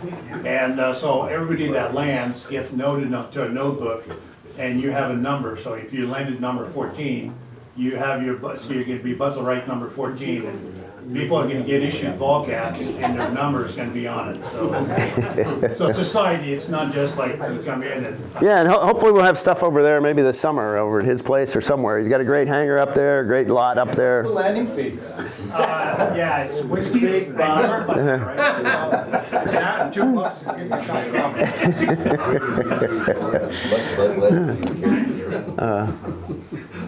And so everybody that lands gets noted to a notebook, and you have a number. So if you landed number 14, you have your, so you can be Butlerite number 14. And people are gonna get issued ball caps and their number is gonna be on it, so. So society, it's not just like you come in and. Yeah, and hopefully we'll have stuff over there maybe this summer over at his place or somewhere. He's got a great hangar up there, a great lot up there. The landing fee. Yeah, it's whiskey. That, $2 to get your copy.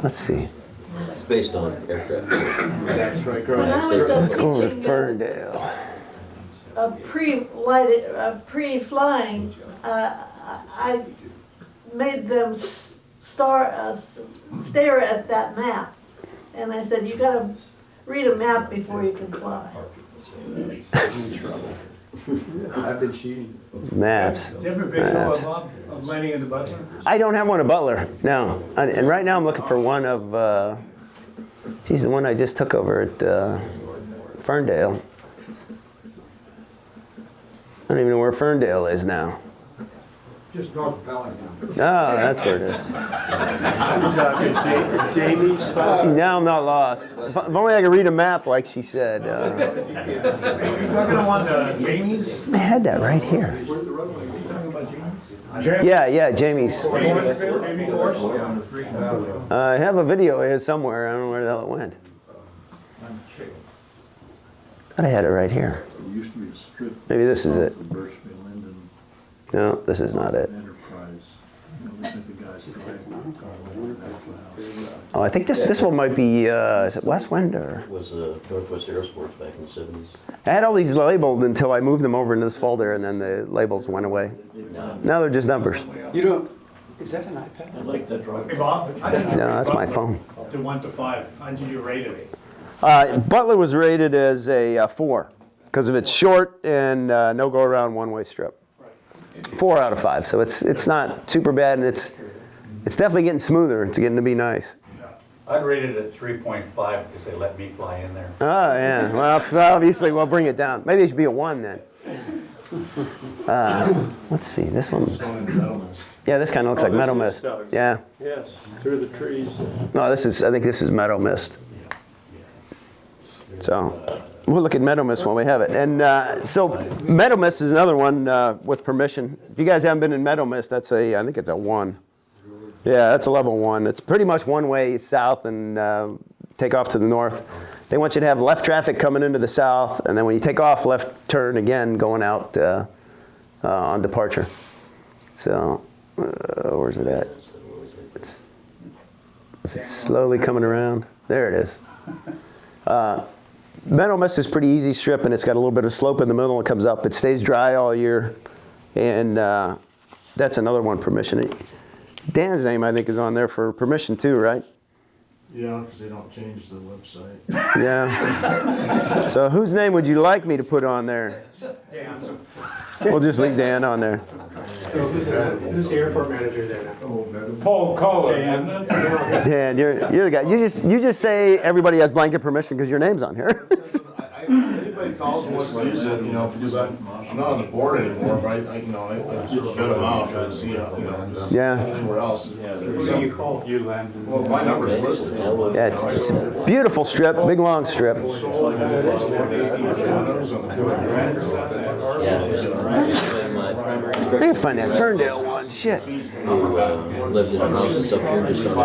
Let's see. It's based on aircraft. That's right, When I was Let's go over to teaching Ferndale. pre-flying, I made them stare at that map. And I said, you gotta read a map before you can fly. I've been cheating. Maps. Do you have a video of landing in the Butler? I don't have one of Butler, no. And right now I'm looking for one of, geez, the one I just took over at Ferndale. I don't even know where Ferndale is now. Just north of Bellingham. Oh, that's where it is. Jamie's spot. See, now I'm not lost. If only I could read a map like she said. Are you talking on Jamie's? I had that right here. Jamie? Yeah, Jamie's. Jamie Force? I have a video here somewhere. I don't know where the hell it went. Thought I had it right here. Maybe this is it. No, this is not it. Oh, I think this one might be, is it West Wind or? It was Northwest Aerosports back in the 70s. I had all these labeled until I moved them over into this folder and then the labels went away. Now they're just numbers. You don't, is that an iPad? I like that drawing. Hey, Bob? No, that's my phone. To 1 to 5. How did you rate it? Butler was rated as a 4 because of its short and no go around one-way strip. 4 out of 5, so it's not super bad, and it's definitely getting smoother. It's getting to be nice. I'd rate it at 3.5 because they let me fly in there. Oh yeah, well obviously we'll bring it down. Maybe it should be a 1 then. Let's see, this one. Yeah, this kind of looks like Meadow Mist. Yeah. Yes, through the trees. No, I think this is Meadow Mist. So we'll look at Meadow Mist when we have it. And so Meadow Mist is another one with permission. If you guys haven't been in Meadow Mist, I think it's a 1. Yeah, that's a level 1. It's pretty much one way south and take off to the north. They want you to have left traffic coming into the south, and then when you take off, left turn again going out on departure. So where's it at? It's slowly coming around. There it is. Meadow Mist is pretty easy strip, and it's got a little bit of slope in the middle. It comes up. It stays dry all year, and that's another one permission. Dan's name, I think, is on there for permission too, right? Yeah, because they don't change the website. Yeah. So whose name would you like me to put on there? Dan. We'll just leave Dan on there. So who's the airport manager there now? Paul Cullen. Dan, you're the guy. You just say everybody has blanket permission because your name's on here. Anybody calls and wants to use it, because I'm not on the board anymore, but I just vet them out and see, Yeah. anywhere else. Who do you call? You, Landon. Well, my number's listed. Yeah, it's a beautiful strip, big long strip. Yeah. My primary I instructor. can find that Ferndale one. Shit. Who lived in a house that's up here just on the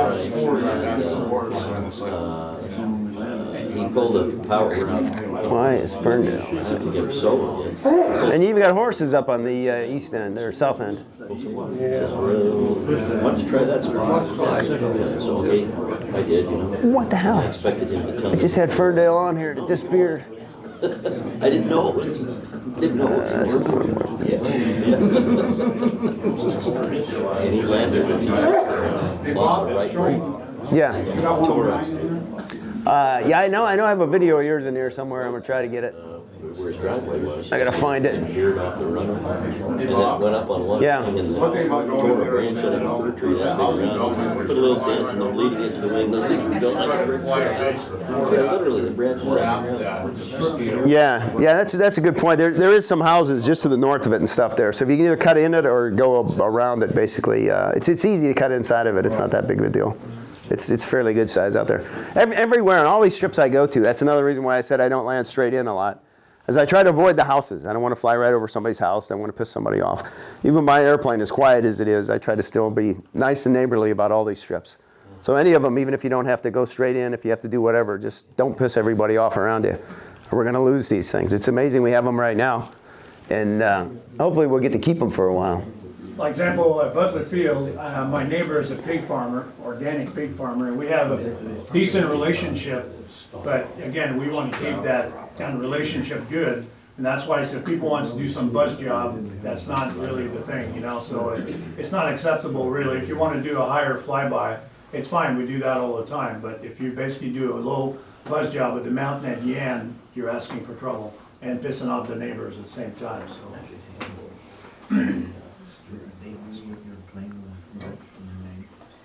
right. And he pulled the power out. Why is Ferndale? To get solar. And you even got horses up on the east end or south end. Why don't you try that spot? So okay, I did, What the hell? I expected him to tell I me. just had Ferndale on here. It disappeared. I didn't know it was. Didn't know it was. Yeah. And he landed and he lost the right brake. Yeah. Tore it. Yeah, I know. I have a video of yours in here somewhere. I'm gonna try to get it. Where his driveway was. I gotta find it. Veered off the runway. And then it went up on one Yeah. thing and tore a branch out of a fir tree that big around. Put a little dent and the leading edge of the wing. Those things were built like a brick. Literally, the branch was wrapped around. Yeah, that's a good point. There is some houses just to the north of it and stuff there. So if you can either cut in it or go around it, basically, it's easy to cut inside of it. It's not that big of a deal. It's fairly good size out there. Everywhere on all these strips I go to, that's another reason why I said I don't land straight in a lot, is I try to avoid the houses. I don't want to fly right over somebody's house. I don't want to piss somebody off. Even my airplane, as quiet as it is, I try to still be nice and neighborly about all these strips. So any of them, even if you don't have to go straight in, if you have to do whatever, just don't piss everybody off around you, or we're going to lose these things. It's amazing we have them right now, and hopefully we'll get to keep them for a while. For example, at Butler Field, my neighbor is a pig farmer, organic pig farmer, and we have a decent relationship. But again, we want to keep that kind of relationship good, and that's why if people want to do some buzz job, that's not really the thing, you know. So it's not acceptable really. If you want to do a higher flyby, it's fine. We do that all the time. But if you basically do a low buzz job with the mountain at the end, you're asking for trouble and pissing off the neighbors at the same time. So.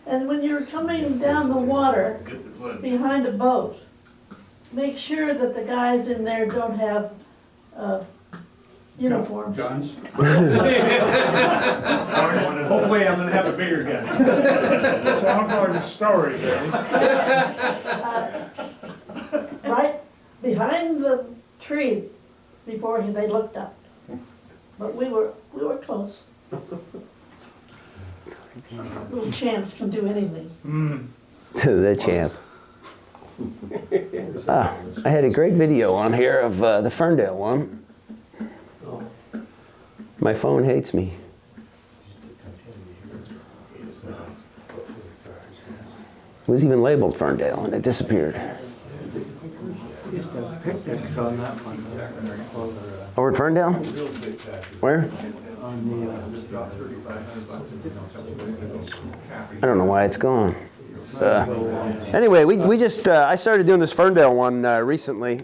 And when you're coming down the water behind a boat, make sure that the guys in there don't have uniforms. Guns? Hopefully I'm gonna have a bigger gun. Sounds like a story, Right behind the tree before they looked up. But we were close. Little champs can do anything. The champ. I had a great video on here of the Ferndale one. My phone hates me. It was even labeled Ferndale and it disappeared. Over at Ferndale? Where? I don't know why it's gone. Anyway, we just, I started doing this Ferndale one recently,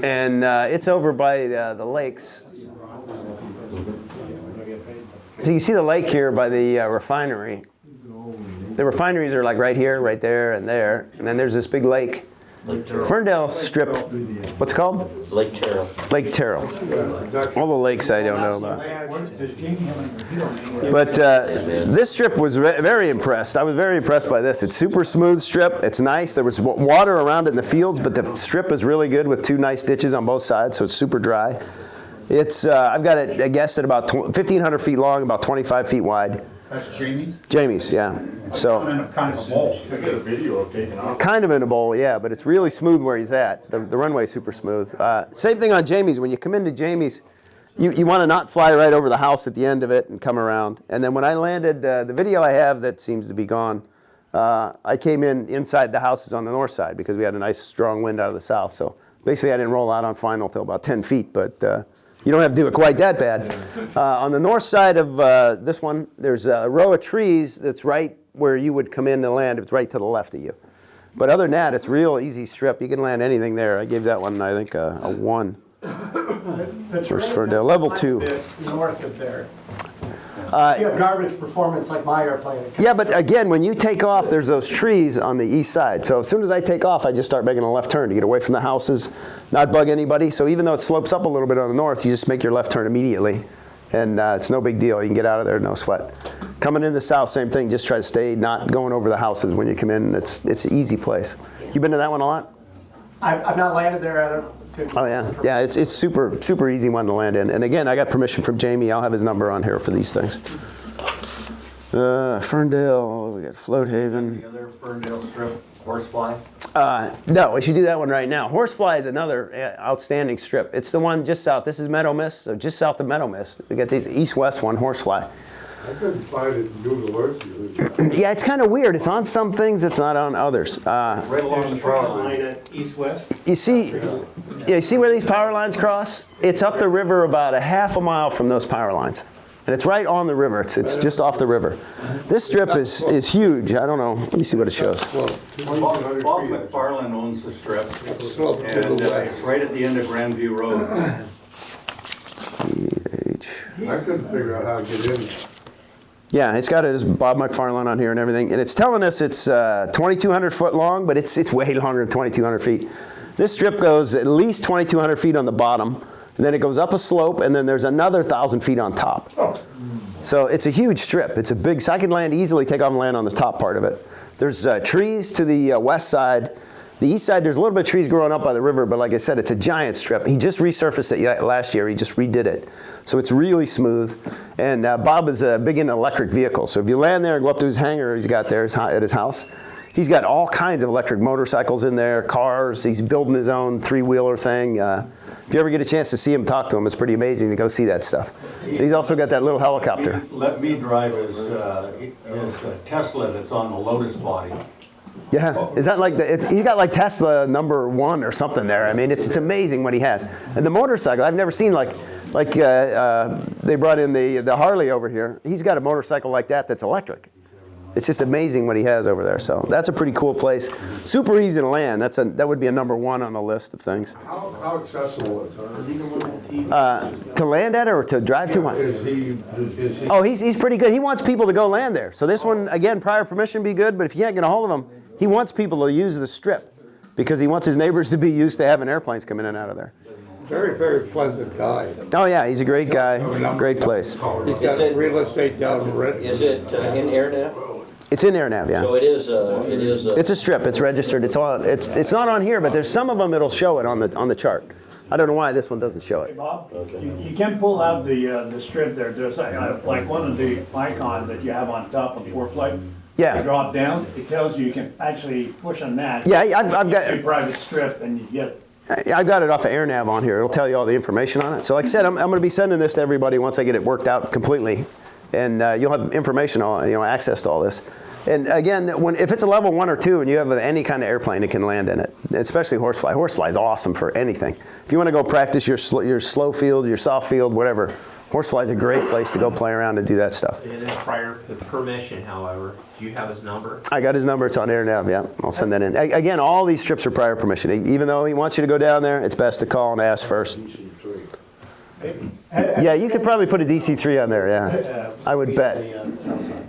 and it's over by the lakes. So you see the lake here by the refinery. The refineries are like right here, right there, and then there's this big lake. Ferndale Strip, what's it called? Lake Terrell. Lake Terrell. All the lakes I don't know about. But this strip was very impressed. I was very impressed by this. It's super smooth strip. It's nice. There was water around it in the fields, but the strip is really good with 2 nice ditches on both sides, so it's super dry. It's I've got it, I guess, at about 1,500 feet long, about 25 feet wide. That's Jamie? Jamie's, yeah. So kind of a bowl. I get a video of taking off. kind of in a bowl, yeah, but it's really smooth where he's at. The runway's super smooth. Same thing on Jamie's. When you come into Jamie's, you want to not fly right over the house at the end of it and come around. And then when I landed, the video I have that seems to be gone, I came inside the houses on the north side because we had a nice strong wind out of the south. So basically I didn't roll out on final till about 10 feet, but you don't have to do it quite that bad. On the north side of this one, there's a row of trees that's right where you would come in to land. It's right to the left of you. But other than that, it's real easy strip. You can land anything there. I gave that one, I think, a 1. First Ferndale, level 2. North of there. You have garbage performance like my airplane. Yeah, but again, when you take off, there's those trees on the east side. So as soon as I take off, I just start making a left turn to get away from the houses, not bug anybody. So even though it slopes up a little bit on the north, you just make your left turn immediately. And it's no big deal. You can get out of there, no sweat. Coming in the south, same thing. Just try to stay not going over the houses when you come in. It's an easy place. You been to that one a lot? I've not landed there at a... Oh yeah, yeah. It's super easy one to land in. And again, I got permission from Jamie. I'll have his number on here for these things. Ferndale. We got Float Haven. The other Ferndale strip, Horsefly. No, we should do that one right now. Horsefly is another outstanding strip. It's the one just south. This is Meadow Mist, so just south of Meadow Mist. We got these east-west one, Horsefly. I couldn't find it in Google Earth the other day. Yeah, it's kind of weird. It's on some things, it's not on others. Right along the power line. at east-west. You see where these power lines cross? It's up the river about a half a mile from those power lines. And it's right on the river. It's just off the river. This strip is huge. I don't know. Let me see what it shows. Bob McFarland owns the strip, and it's right at the end of Grandview Road. I couldn't figure out how to get in. Yeah, it's got this Bob McFarland on here and everything. And it's telling us it's 2,200 foot long, but it's way longer than 2,200 feet. This strip goes at least 2,200 feet on the bottom. and then it goes up a slope, and then there's another 1,000 feet on top. So it's a huge strip. It's a big, so I can land easily, take off and land on the top part of it. There's trees to the west side. The east side, there's a little bit of trees growing up by the river, but like I said, it's a giant strip. He just resurfaced it last year. He just redid it. So it's really smooth. And Bob is big into electric vehicles. So if you land there and go up to his hangar he's got there at his house, he's got all kinds of electric motorcycles in there, cars. He's building his own three-wheeler thing. If you ever get a chance to see him, talk to him, it's pretty amazing to go see that stuff. He's also got that little helicopter. Let me drive his Tesla that's on the Lotus body. Yeah, is that like he's got like Tesla #1 or something there. I mean, it's amazing what he has. And the motorcycle, I've never seen like they brought in the Harley over here. He's got a motorcycle like that that's electric. It's just amazing what he has over there. So that's a pretty cool place. Super easy to land. That would be a #1 on the list of things. How accessible is it? To land at or to drive to? Oh, he's pretty good. He wants people to go land there. So this one, again, prior permission be good, but if you can't get a hold of him, he wants people to use the strip because he wants his neighbors to be used to having airplanes come in and out of there. Very, very pleasant guy. Oh yeah, he's a great guy. Great place. He's got real estate down in Redmond. Is it in AirNav? It's in AirNav, yeah. So it is. It's a strip. It's registered. It's not on here, but there's some of them it'll show it on the chart. I don't know why this one doesn't show it. Hey, Bob, you can pull out the strip there. There's like one of the icons that you have on top of ForeFlight. Yeah. You drop down, it tells you can actually push on that. Yeah, I've got a private strip, and you get. I got it off of AirNav on here. It'll tell you all the information on it. So like I said, I'm going to be sending this to everybody once I get it worked out completely, and you'll have information on, access to all this. And again, if it's a level 1 or 2 and you have any kind of airplane, it can land in it, especially horsefly. Horsefly is awesome for anything. If you want to go practice your slow field, your soft field, whatever, horsefly is a great place to go play around and do that stuff. And then prior to permission, however, do you have his number? I got his number. It's on AirNav. Yeah, I'll send that in. Again, all these strips are prior permission. Even though he wants you to go down there, it's best to call and ask first. Yeah, you could probably put a DC-3 on there. Yeah, I would bet.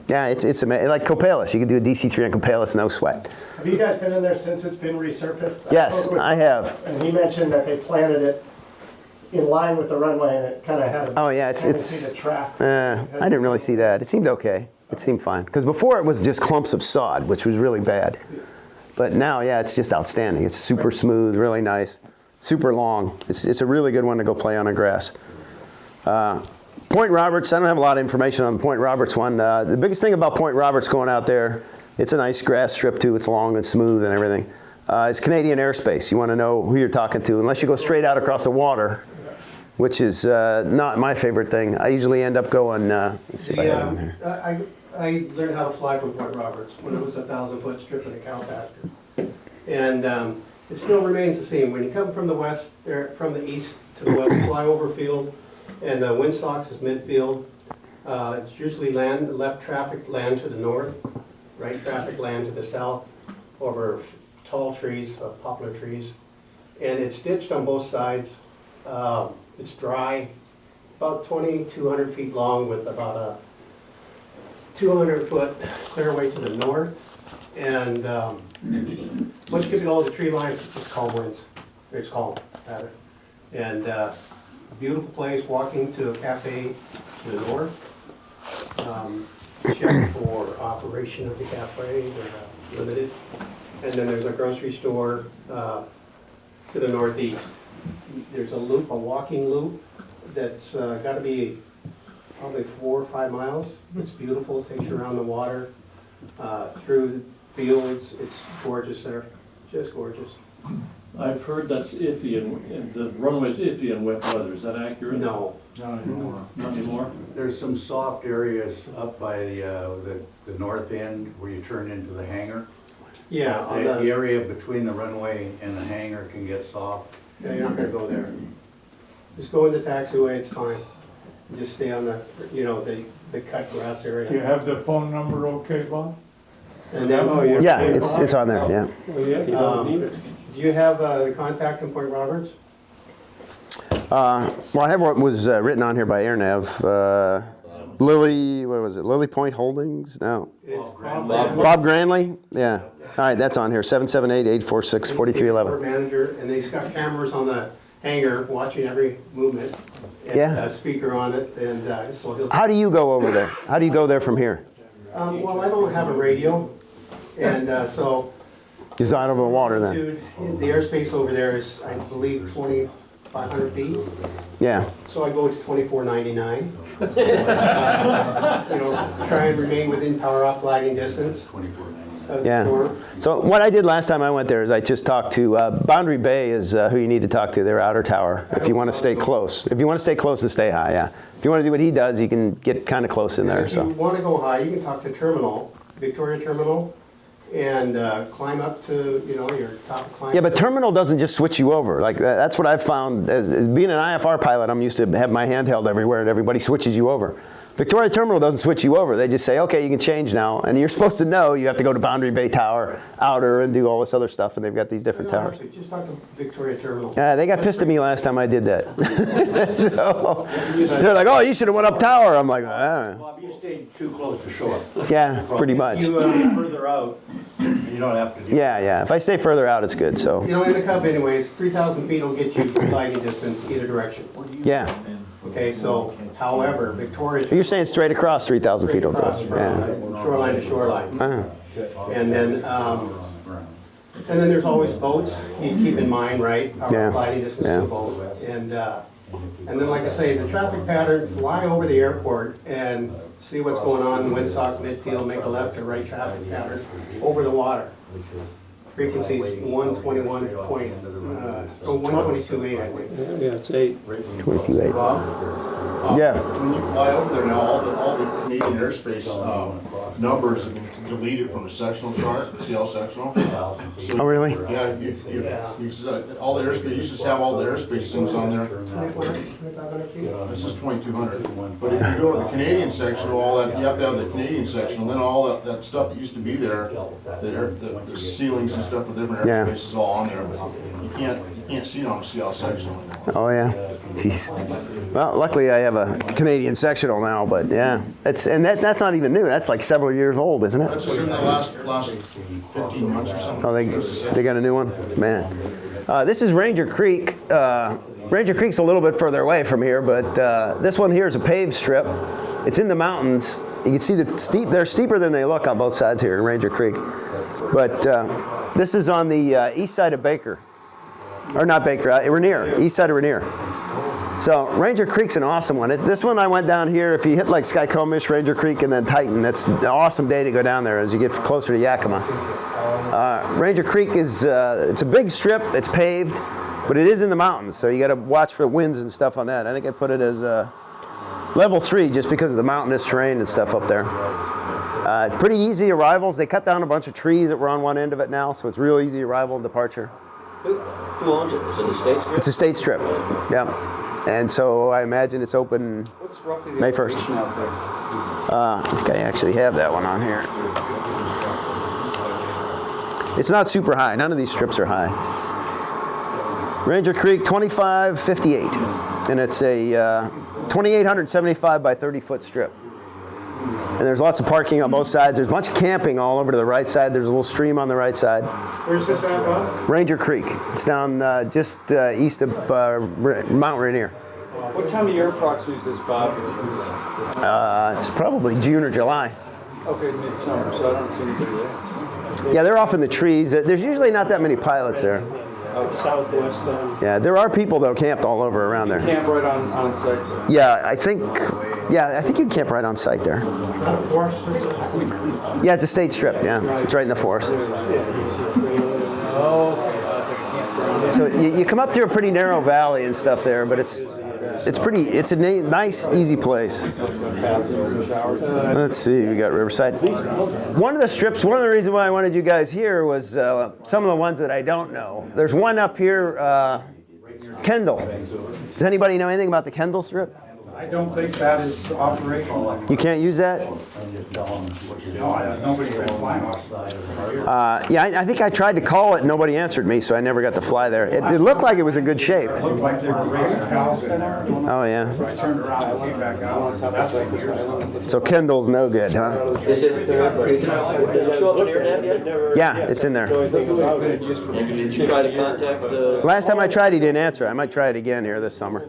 Yeah, it's amazing. Like Copalis, you could do a DC-3 on Copalis, no sweat. Have you guys been in there since it's been resurfaced? Yes, I have. And he mentioned that they planted it in line with the runway, and it kind of had a tendency to track. I didn't really see that. It seemed okay. It seemed fine. Because before it was just clumps of sod, which was really bad. But now, yeah, it's just outstanding. It's super smooth, really nice, super long. It's a really good one to go play on a grass. Point Roberts, I don't have a lot of information on the Point Roberts one. The biggest thing about Point Roberts going out there, it's a nice grass strip too. It's long and smooth and everything. It's Canadian airspace. You want to know who you're talking to, unless you go straight out across the water, which is not my favorite thing. I usually end up going, let's see if I have it in here. I learned how to fly from Point Roberts when it was a 1,000-foot strip in a cow pasture. And it still remains the same. When you come from the west, or from the east to the west, fly over field, and the windstalks is midfield. It's usually left traffic land to the north, right traffic land to the south, over tall trees, poplar trees. And it's ditched on both sides. It's dry, about 2,200 feet long with about a 200-foot clearway to the north. And once you get all the tree lines, it's calm winds. It's calm, rather. And a beautiful place, walking to a cafe to the north. Check for operation of the cafe, they're limited. And then there's a grocery store to the northeast. There's a loop, a walking loop, that's got to be probably 4 or 5 miles. It's beautiful, it takes you around the water, through fields. It's gorgeous there, just gorgeous. I've heard that's iffy, and the runway's iffy in wet weather. Is that accurate? No, not anymore. Not anymore? There's some soft areas up by the north end where you turn into the hangar. Yeah. The area between the runway and the hangar can get soft. Yeah, you're not gonna go there. Just go in the taxiway, it's fine. Just stay on the, the cut grass area. Do you have the phone number okay, Bob? And then, Yeah, it's on there, yeah. Well, yeah, you don't need it. Do you have the contact in Point Roberts? Well, I have what was written on here by AirNav. Lily Point Holdings? No. It's Bob Granley? Yeah. All right, that's on here, 778-846-4311. Manager, and they've got cameras on the hangar watching every movement. And Yeah. a speaker on it, and so he'll. How do you go over there? How do you go there from here? Well, I don't have a radio, and so. Just out over the water then? Altitude, the airspace over there is, I believe, 2,500 feet. Yeah. So I go to 2499. Try and remain within power off gliding distance. Yeah. So what I did last time I went there is I just talked to Boundary Bay is who you need to talk to, their outer tower, if you want to stay close. If you want to stay close and stay high, yeah. If you want to do what he does, you can get kind of close in there. If you want to go high, you can talk to Terminal, Victoria Terminal, and climb up to, your top climb. Yeah, but Terminal doesn't just switch you over. Like that's what I've found. As being an IFR pilot, I'm used to have my handheld everywhere, and everybody switches you over. Victoria Terminal doesn't switch you over. They just say, okay, you can change now. And you're supposed to know you have to go to Boundary Bay Tower, outer, and do all this other stuff. And they've got these different towers. Just talk to Victoria Terminal. Yeah, they got pissed at me last time I did that. So, they're like, oh, you should have went up tower. I'm like, Bob, you stayed too close to shore. yeah, pretty much. You further out, you don't have to do Yeah. If I stay further out, it's good. So. In the Cub anyways, 3,000 feet will get you gliding distance either direction. Yeah. Okay, so, however, Victoria. You're saying straight across 3,000 feet across. Yeah. Shoreline to shoreline. Uh-huh. And then there's always boats. You keep in mind, right? Our gliding distance to a boat. And then, like I say, the traffic pattern, fly over the airport and see what's going on in windsock, midfield, make a left or right traffic pattern over the water. Frequency is 122.8, I think. Yeah, it's 8. 22.8. Yeah. When you fly over there now, all the Canadian airspace numbers have been deleted from the sectional chart, CL sectional. So, oh, really? Yeah, all the airspace, you just have all the airspace things on there. 2,500 feet? This is 2,200. But if you go to the Canadian sectional, all that, you have to have the Canadian sectional, then all that stuff that used to be there, the ceilings and stuff with different airspace is all on there, but you can't see it on the CL sectional anymore. Oh, yeah. Jeez. Well, luckily I have a Canadian sectional now, but yeah. That's not even new. That's like several years old, isn't it? That's just in the last 15 months or something. Oh, they got a new one? Man. This is Ranger Creek. Ranger Creek's a little bit further away from here, but this one here is a paved strip. It's in the mountains. You can see they're steeper than they look on both sides here in Ranger Creek. But this is on the east side of Baker. Or not Baker, Rainier, east side of Rainier. So Ranger Creek's an awesome one. This one I went down here, if you hit like Skycomish, Ranger Creek, and then Titan, that's an awesome day to go down there as you get closer to Yakima. Ranger Creek is, it's a big strip, it's paved, but it is in the mountains, so you gotta watch for winds and stuff on that. I think I put it as level 3 just because of the mountainous terrain and stuff up there. Pretty easy arrivals. They cut down a bunch of trees that were on one end of it now, so it's real easy arrival and departure. Who owns it? Is it a state strip? It's a state strip, yeah. And so I imagine it's open May 1st. I think I actually have that one on here. It's not super high. None of these strips are high. Ranger Creek 2558, and it's a 2,875 by 30-foot strip. And there's lots of parking on both sides. There's a bunch of camping all over to the right side. There's a little stream on the right side. Where's this at, Bob? Ranger Creek. It's down just east of Mount Rainier. What time of year approximately is this, Bob? It's probably June or July. Okay, midsummer, so I don't see anybody there. Yeah, they're off in the trees. There's usually not that many pilots there. Southwest. Yeah, there are people though camped all over around there. Camp right on site. Yeah, I think you can camp right on site there. Yeah, it's a state strip. Yeah, it's right in the forest. So you come up through a pretty narrow valley and stuff there, but it's a nice, easy place. Let's see, we got Riverside. One of the strips, one of the reasons why I wanted you guys here was some of the ones that I don't know. There's one up here, Kendall. Does anybody know anything about the Kendall strip? I don't think that is operational. You can't use that? No, nobody's been flying off. Yeah, I think I tried to call it, nobody answered me, so I never got to fly there. It looked like it was in good shape. It looked like they were raising cows in there. Oh, yeah. So I turned around and came back out. That's what years ago. So Kendall's no good, huh? Is it, did it show up in AirNav yet? Yeah, it's in there. And did you try to contact the? Last time I tried, he didn't answer. I might try it again here this summer.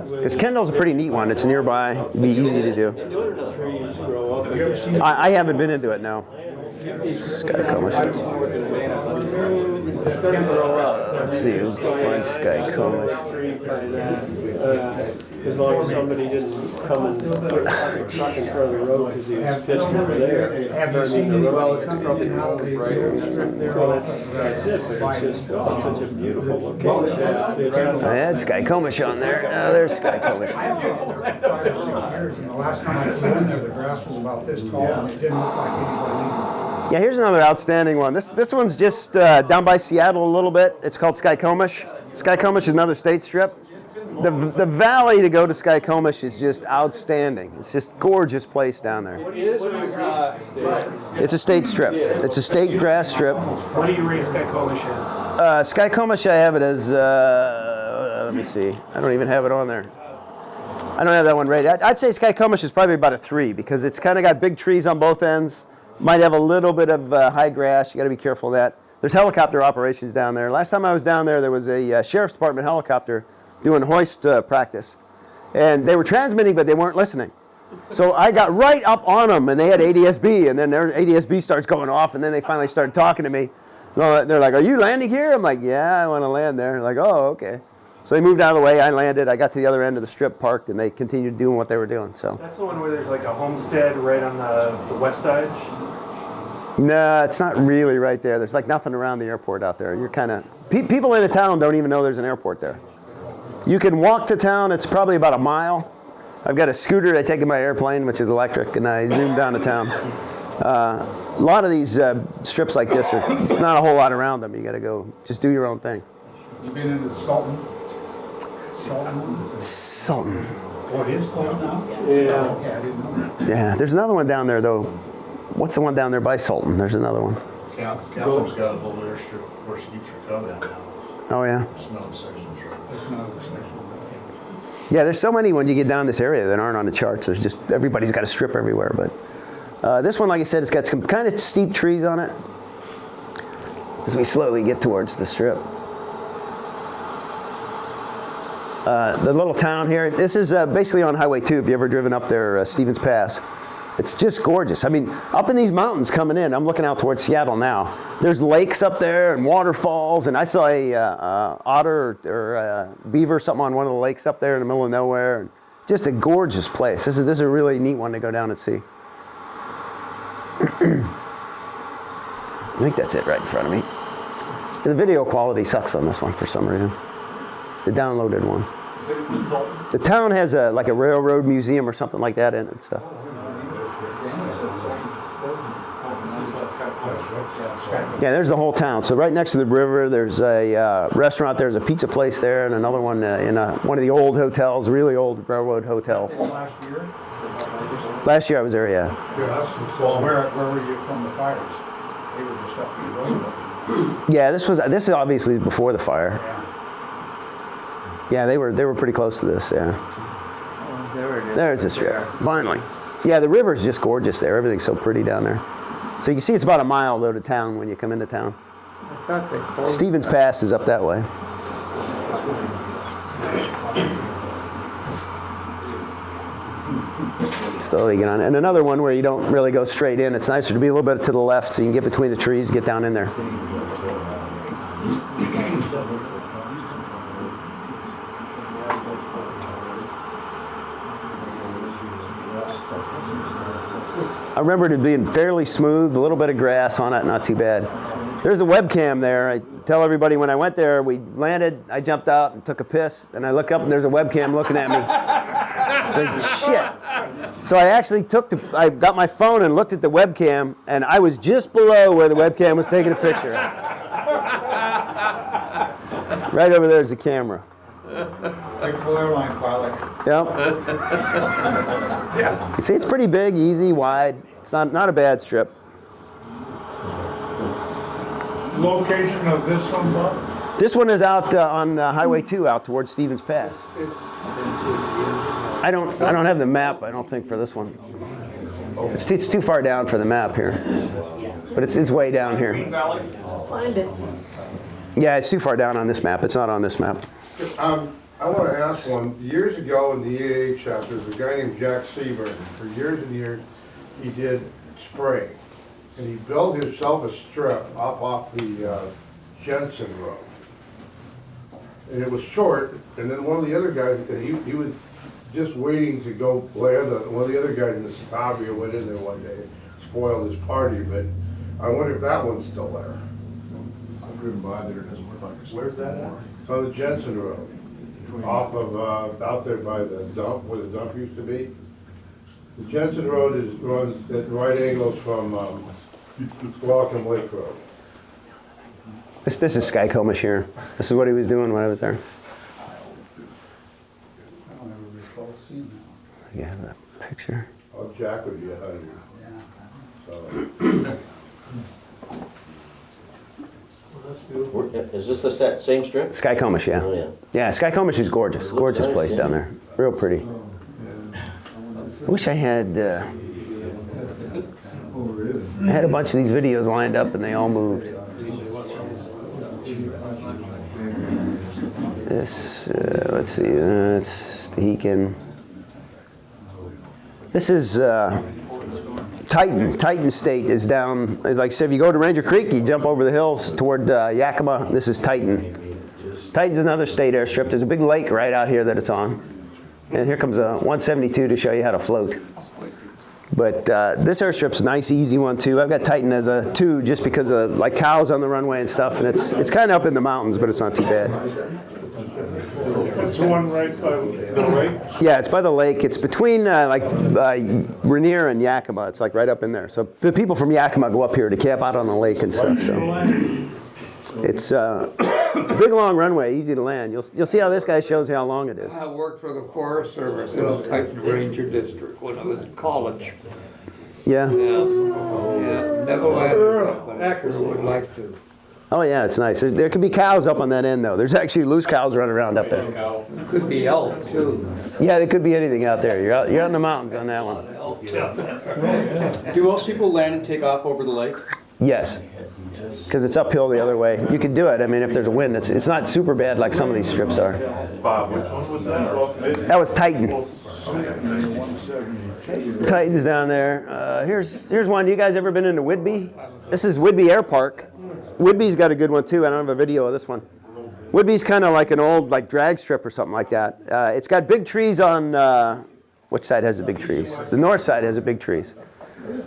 Because Kendall's a pretty neat one. It's nearby. It'd be easy to do. I haven't been into it, no. Sky Commission. Let's see, who's the French Sky Commission? As long as somebody didn't come and put a truck in front of the road because he was pissed over there. Have you seen the Well, it's probably not right. Well, that's it, but it's just such a beautiful location. I had Sky Commission on there. Oh, there's Sky Commission. And the last time I flew in there, the grass was about this tall and it didn't look like anybody. Yeah, here's another outstanding one. This one's just down by Seattle a little bit. It's called Sky Commission. Sky Commission is another state strip. The valley to go to Sky Commission is just outstanding. It's just gorgeous place down there. It's a state strip. It's a state grass strip. What do you rate Sky Commission as? Sky Commission, I have it as, let me see. I don't even have it on there. I don't have that one rated. I'd say Sky Commission is probably about a 3 because it's kind of got big trees on both ends. Might have a little bit of high grass. You got to be careful of that. There's helicopter operations down there. Last time I was down there was a sheriff's department helicopter doing hoist practice. And they were transmitting, but they weren't listening. So I got right up on them, and they had ADSB, and then their ADSB starts going off, and then they finally started talking to me. They're like, "Are you landing here?" I'm like, "Yeah, I want to land there." They're like, "Oh, okay." So they moved out of the way, I landed, I got to the other end of the strip, parked, and they continued doing what they were doing. So That's the one where there's like a homestead right on the west side? no, it's not really right there. There's like nothing around the airport out there. You're kind of, people in the town don't even know there's an airport there. You can walk to town, it's probably about a mile. I've got a scooter I take in my airplane, which is electric, and I zoom down to town. A lot of these strips like this, there's not a whole lot around them. You got to go, just do your own thing. You been into Sultan? Sultan. Oh, it is cold now? Yeah. Okay, I didn't know that. Yeah, there's another one down there though. What's the one down there by Sultan? There's another one. Catherine's got a little airstrip where she keeps her cub at now. Oh yeah. It's not a section strip. It's not a section. Yeah, there's so many when you get down this area that aren't on the charts. There's just, everybody's got a strip everywhere. But this one, like I said, it's got some kind of steep trees on it as we slowly get towards the strip. The little town here, this is basically on Highway 2, if you've ever driven up there, Stevens Pass. It's just gorgeous. I mean, up in these mountains coming in, I'm looking out towards Seattle now. There's lakes up there and waterfalls, and I saw a otter or a beaver or something on one of the lakes up there in the middle of nowhere. And just a gorgeous place. This is a really neat one to go down and see. I think that's it right in front of me. The video quality sucks on this one for some reason. The downloaded one. The town has like a railroad museum or something like that in it and stuff. Yeah, there's the whole town. So right next to the river, there's a restaurant. There's a pizza place there, and another one in one of the old hotels, really old railroad hotels. Last year? Last year I was there, yeah. Well, where were you from the fires? They were just up the road. Yeah, this is obviously before the fire. Yeah, they were pretty close to this. Yeah. There's the strip. Finally. Yeah, the river's just gorgeous there. Everything's so pretty down there. So you can see it's about a mile though to town when you come into town. Stevens Pass is up that way. Slowly get on. And another one where you don't really go straight in. It's nicer to be a little bit to the left so you can get between the trees and get down in there. I remember it being fairly smooth, a little bit of grass on it, not too bad. There's a webcam there. I tell everybody when I went there, we landed, I jumped out and took a piss, and I look up and there's a webcam looking at me. So shit. So I actually I got my phone and looked at the webcam, and I was just below where the webcam was taking a picture. Right over there is the camera. Typical airline pilot. Yep. You see, it's pretty big, easy, wide. It's not a bad strip. Location of this one, Bob? This one is out on Highway 2 out towards Stevens Pass. I don't have the map, I don't think, for this one. It's too far down for the map here. But it's way down here. Find it. Yeah, it's too far down on this map. It's not on this map. I want to ask one. Years ago in the EAA chapter, there's a guy named Jack Seaburn. For years and years, he did spray. And he built himself a strip up off the Jansen Road. And it was short, and then one of the other guys, he was just waiting to go land on it. One of the other guys in the Savia went in there one day and spoiled his party, but I wonder if that one's still there. I've driven by there, it doesn't look like it's. Where's that at? It's on the Jansen Road, off of, out there by the dump, where the dump used to be. The Jansen Road runs at right angles from Whatcom Lake Road. This is Sky Comish here. This is what he was doing when I was there. I don't ever recall seeing that. You have that picture. Oh, Jack would be 100. So. Is this the same strip? Sky Comish, yeah. Oh, yeah. Yeah, Sky Comish is gorgeous. Gorgeous nice, place yeah. down there. Real pretty. I wish I had a bunch of these videos lined up and they all moved. This, let's see, that's Deacon. This is Titan. Titan State is down, as like I said, if you go to Ranger Creek, you jump over the hills toward Yakima. This is Titan. Titan's another state airstrip. There's a big lake right out here that it's on. And here comes a 172 to show you how to float. But this airstrip's a nice, easy one too. I've got Titan as a 2 just because of like cows on the runway and stuff, and it's kind of up in the mountains, but it's not too bad. That's the one right by the lake? Yeah, it's by the lake. It's between Rainier and Yakima. It's like right up in there. So the people from Yakima go up here to camp out on the lake and stuff. So it's a big, long runway, easy to land. You'll see how this guy shows you how long it is. I worked for the Forest Service in the Titan Ranger District when I was in college. Yeah. Yeah, never landed, but I sure would like to. Oh yeah, it's nice. There could be cows up on that end though. There's actually loose cows running around up there. Could be elk too. Yeah, there could be anything out there. You're out in the mountains on that one. Do most people land and take off over the lake? Yes, because it's uphill the other way. You can do it. I mean, if there's a wind, it's not super bad like some of these strips are. Bob, which one was that? That was Titan. Titan's down there. Here's one. You guys ever been into Whidbey? This is Whidbey Air Park. Whidbey's got a good one too. I don't have a video of this one. Whidbey's kind of like an old drag strip or something like that. It's got big trees on, which side has the big trees? The north side has the big trees.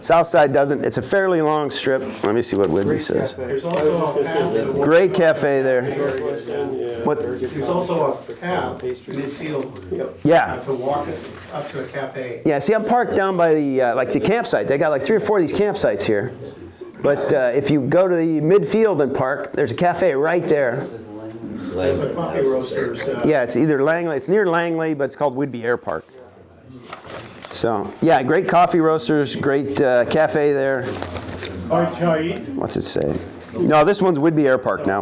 South side doesn't. It's a fairly long strip. Let me see what Whidbey says. There's also a path. Great cafe there. What? There's also a path, midfield, Yeah. to walk it up to a cafe. Yeah, see, I'm parked down by the the campsite. They got like 3 or 4 of these campsites here. But if you go to the midfield and park, there's a cafe right there. There's a coffee roasters. Yeah, it's either Langley. It's near Langley, but it's called Whidbey Air Park. So, yeah, great coffee roasters, great cafe there. What's it say? No, this one's Whidbey Air Park now.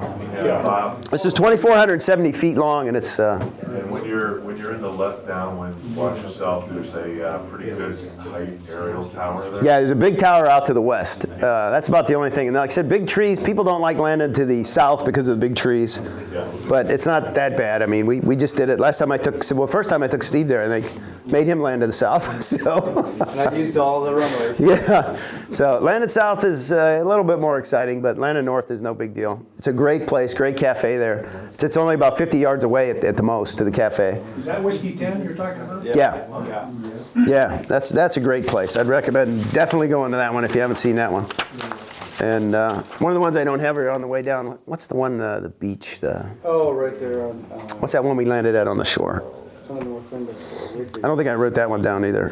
This is 2,470 feet long, and it's. And when you're in the left downwind, watch yourself. There's a pretty good height aerial tower there. Yeah, there's a big tower out to the west. That's about the only thing. And like I said, big trees. People don't like landing to the south because of the big trees. But it's not that bad. I mean, we just did it. First time I took Steve there, and they made him land to the south. So. And I've used all the runways. Yeah. So landing south is a little bit more exciting, but landing north is no big deal. It's a great place, great cafe there. It's only about 50 yards away at the most to the cafe. Is that Whiskey 10 you're talking about? Yeah. Yeah, that's a great place. I'd recommend definitely going to that one if you haven't seen that one. And one of the ones I don't have are on the way down. What's the one, the beach? Oh, right there on. What's that one we landed at on the shore? It's on the north end of I don't think I wrote that one down either.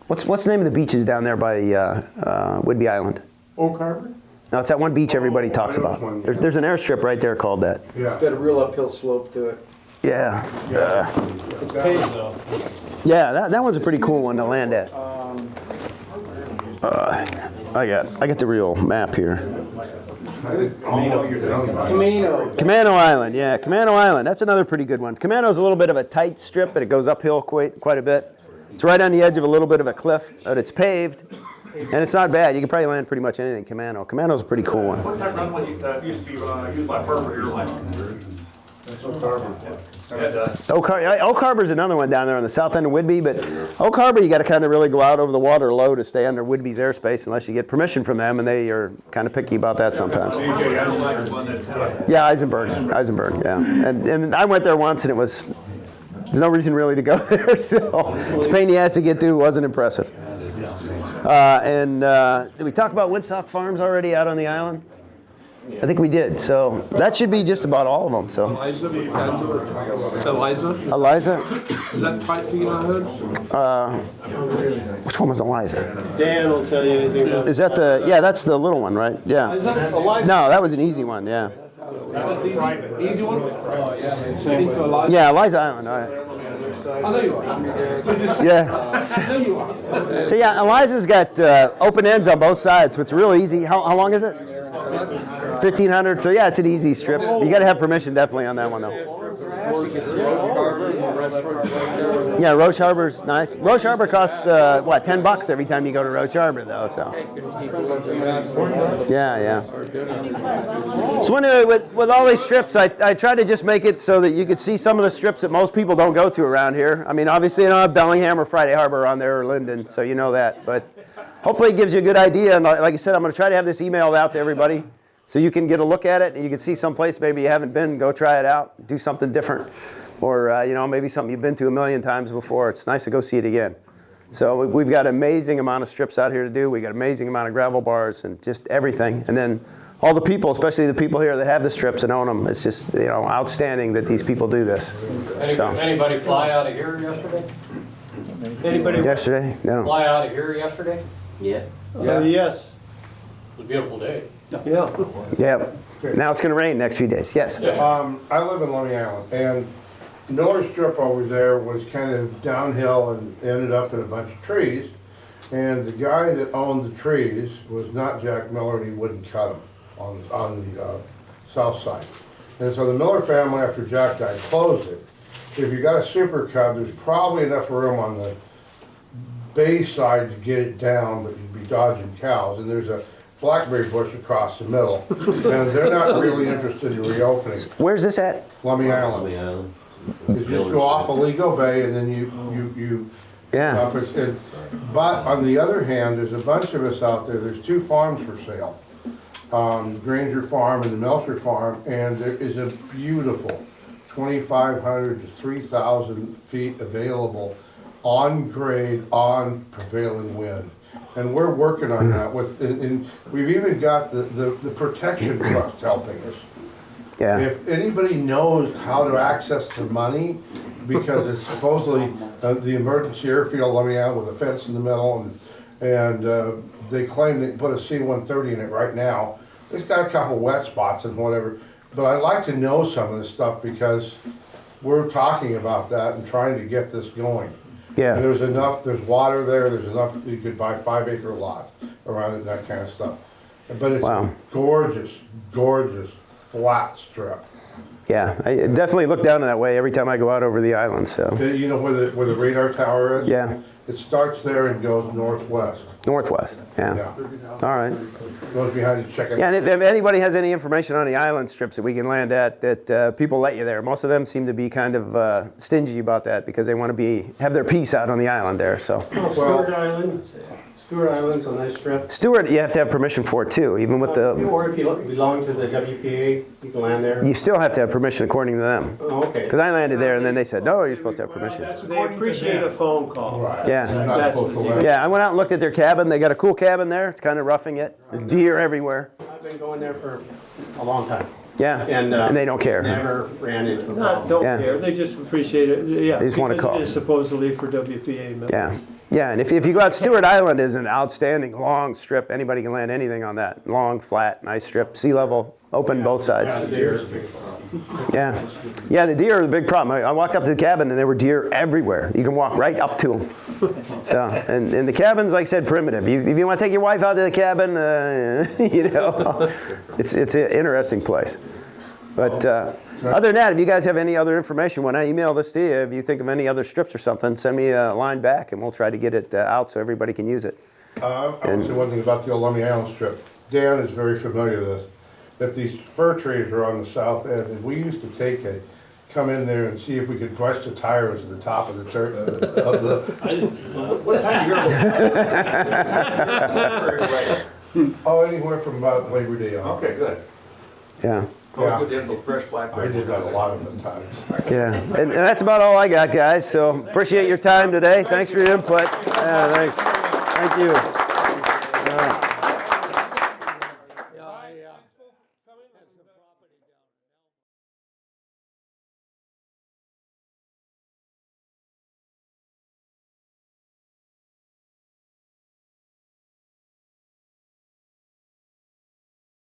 What's the name of the beaches down there by Whidbey Island? Oak Harbor? No, it's that one beach everybody talks about. There's an airstrip right there called that. It's got a real uphill slope to it. Yeah. It's paved though. Yeah, that one's a pretty cool one to land at. I got the real map here. Camano Island, yeah, Camano Island. That's another pretty good one. Camano's a little bit of a tight strip, but it goes uphill quite a bit. It's right on the edge of a little bit of a cliff, but it's paved, and it's not bad. You can probably land pretty much anything in Camano. Camano's a pretty cool one. What's that runway that used to be used by Harbour Airlines? That's Oak Harbor. Oak Harbor's another one down there on the south end of Whidbey, but Oak Harbor you got to kind of really go out over the water low to stay under Whidbey's airspace unless you get permission from them, and they are kind of picky about that sometimes. Yeah, Eisenberg, yeah. And I went there once, and it was, there's no reason really to go there, so it's a pain in the ass to get to. It wasn't impressive. Did we talk about Woodstock Farms already out on the island? I think we did. So that should be just about all of them. So Eliza? Is that tight for you, I heard? Which one was Eliza? Dan will tell you anything about Is that the? Yeah, that's the little one, right? Yeah. Is that Eliza? No, that was an easy one. Yeah. That's easy. Easy one? Into Eliza? Yeah, Eliza Island. All right. I know you are. Yeah. I know you are. So yeah, Eliza's got open ends on both sides, so it's real easy. How long is it? 1,500. So yeah, it's an easy strip. You got to have permission definitely on that one though. Yeah, Roche Harbor's nice. Roche Harbor costs what, $10 every time you go to Roche Harbor though. So yeah. So anyway, with all these strips, I try to just make it so that you could see some of the strips that most people don't go to around here. I mean, obviously, you don't have Bellingham or Friday Harbor on there or Lynden, so you know that. But hopefully it gives you a good idea. And like I said, I'm going to try to have this emailed out to everybody so you can get a look at it and you can see someplace maybe you haven't been, go try it out, do something different. Or, maybe something you've been to a million times before. It's nice to go see it again. So we've got an amazing amount of strips out here to do. We've got an amazing amount of gravel bars and just everything. And then all the people, especially the people here that have the strips and own them, it's just, outstanding that these people do this. Anybody fly out of here yesterday? Anybody Yesterday? No. Fly out of here yesterday? Yeah. Yes. It was a beautiful day. Yeah. Yeah. Now it's going to rain next few days. Yes. I live in Lummi Island, and Miller Strip over there was kind of downhill and ended up in a bunch of trees. And the guy that owned the trees was not Jack Miller, and he wouldn't cut them on the south side. And so the Miller family, after Jack died, closed it. If you got a Super Cub, there's probably enough room on the bay side to get it down, but you'd be dodging cows. And there's a blackberry bush across the middle, and they're not really interested in reopening. Where's this at? Lummi Island. You just go off Aligo Bay, and then you yeah. But on the other hand, there's a bunch of us out there. There's 2 farms for sale, Granger Farm and the Melcher Farm, and there is a beautiful 2,500 to 3,000 feet available on grade, on prevailing wind. And we're working on that and we've even got the protection trust helping us. Yeah. If anybody knows how to access the money, because it's supposedly the emergency airfield, let me out with a fence in the middle, and they claim they can put a C-130 in it right now. It's got a couple wet spots and whatever, but I'd like to know some of this stuff because we're talking about that and trying to get this going. Yeah. And there's water there, there's enough, you could buy 5-acre lots around it, that kind of stuff. But it's gorgeous, gorgeous, flat strip. Yeah, I definitely look down that way every time I go out over the island, so. You know where the radar tower is? Yeah. It starts there and goes northwest. Northwest, yeah. All right. Goes behind the chicken. Yeah, and if anybody has any information on the island strips that we can land at, that people let you there. Most of them seem to be kind of stingy about that because they want to have their piece out on the island there, so. Stewart Island. Stewart Island's a nice strip. Stewart, you have to have permission for it too, even with the. Or if you belong to the WPA, you can land there. You still have to have permission according to them. Oh, okay. Because I landed there and then they said, no, you're supposed to have permission. They appreciate a phone call. Right. Yeah. Yeah, I went out and looked at their cabin. They got a cool cabin there. It's kind of roughing it. There's deer everywhere. I've been going there for a long time. Yeah, and they don't care. Never ran into a problem. Don't care. They just appreciate it. Yeah, they just want to call. It is supposedly for WPA members. Yeah. Yeah, and if you go out, Stewart Island is an outstanding long strip. Anybody can land anything on that. Long, flat, nice strip, sea level, open both sides. Yeah, yeah, the deer are the big problem. I walked up to the cabin and there were deer everywhere. You can walk right up to them. So, and the cabin's, like I said, primitive. If you want to take your wife out to the cabin, you know, it's an interesting place. But other than that, if you guys have any other information, when I email this to you, if you think of any other strips or something, send me a line back and we'll try to get it out so everybody can use it. I want to say one thing about the old Lummi Island strip. Dan is very familiar with this. That these fir trees are on the south end, and we used to come in there and see if we could brush the tires at the top of the What time do you Oh, anywhere from about Labor Day on. Okay, good. Yeah. Fresh blackberry. I did that a lot of the times. Yeah, and that's about all I got, guys. So appreciate your time today. Thanks for your input. Thanks. Thank you.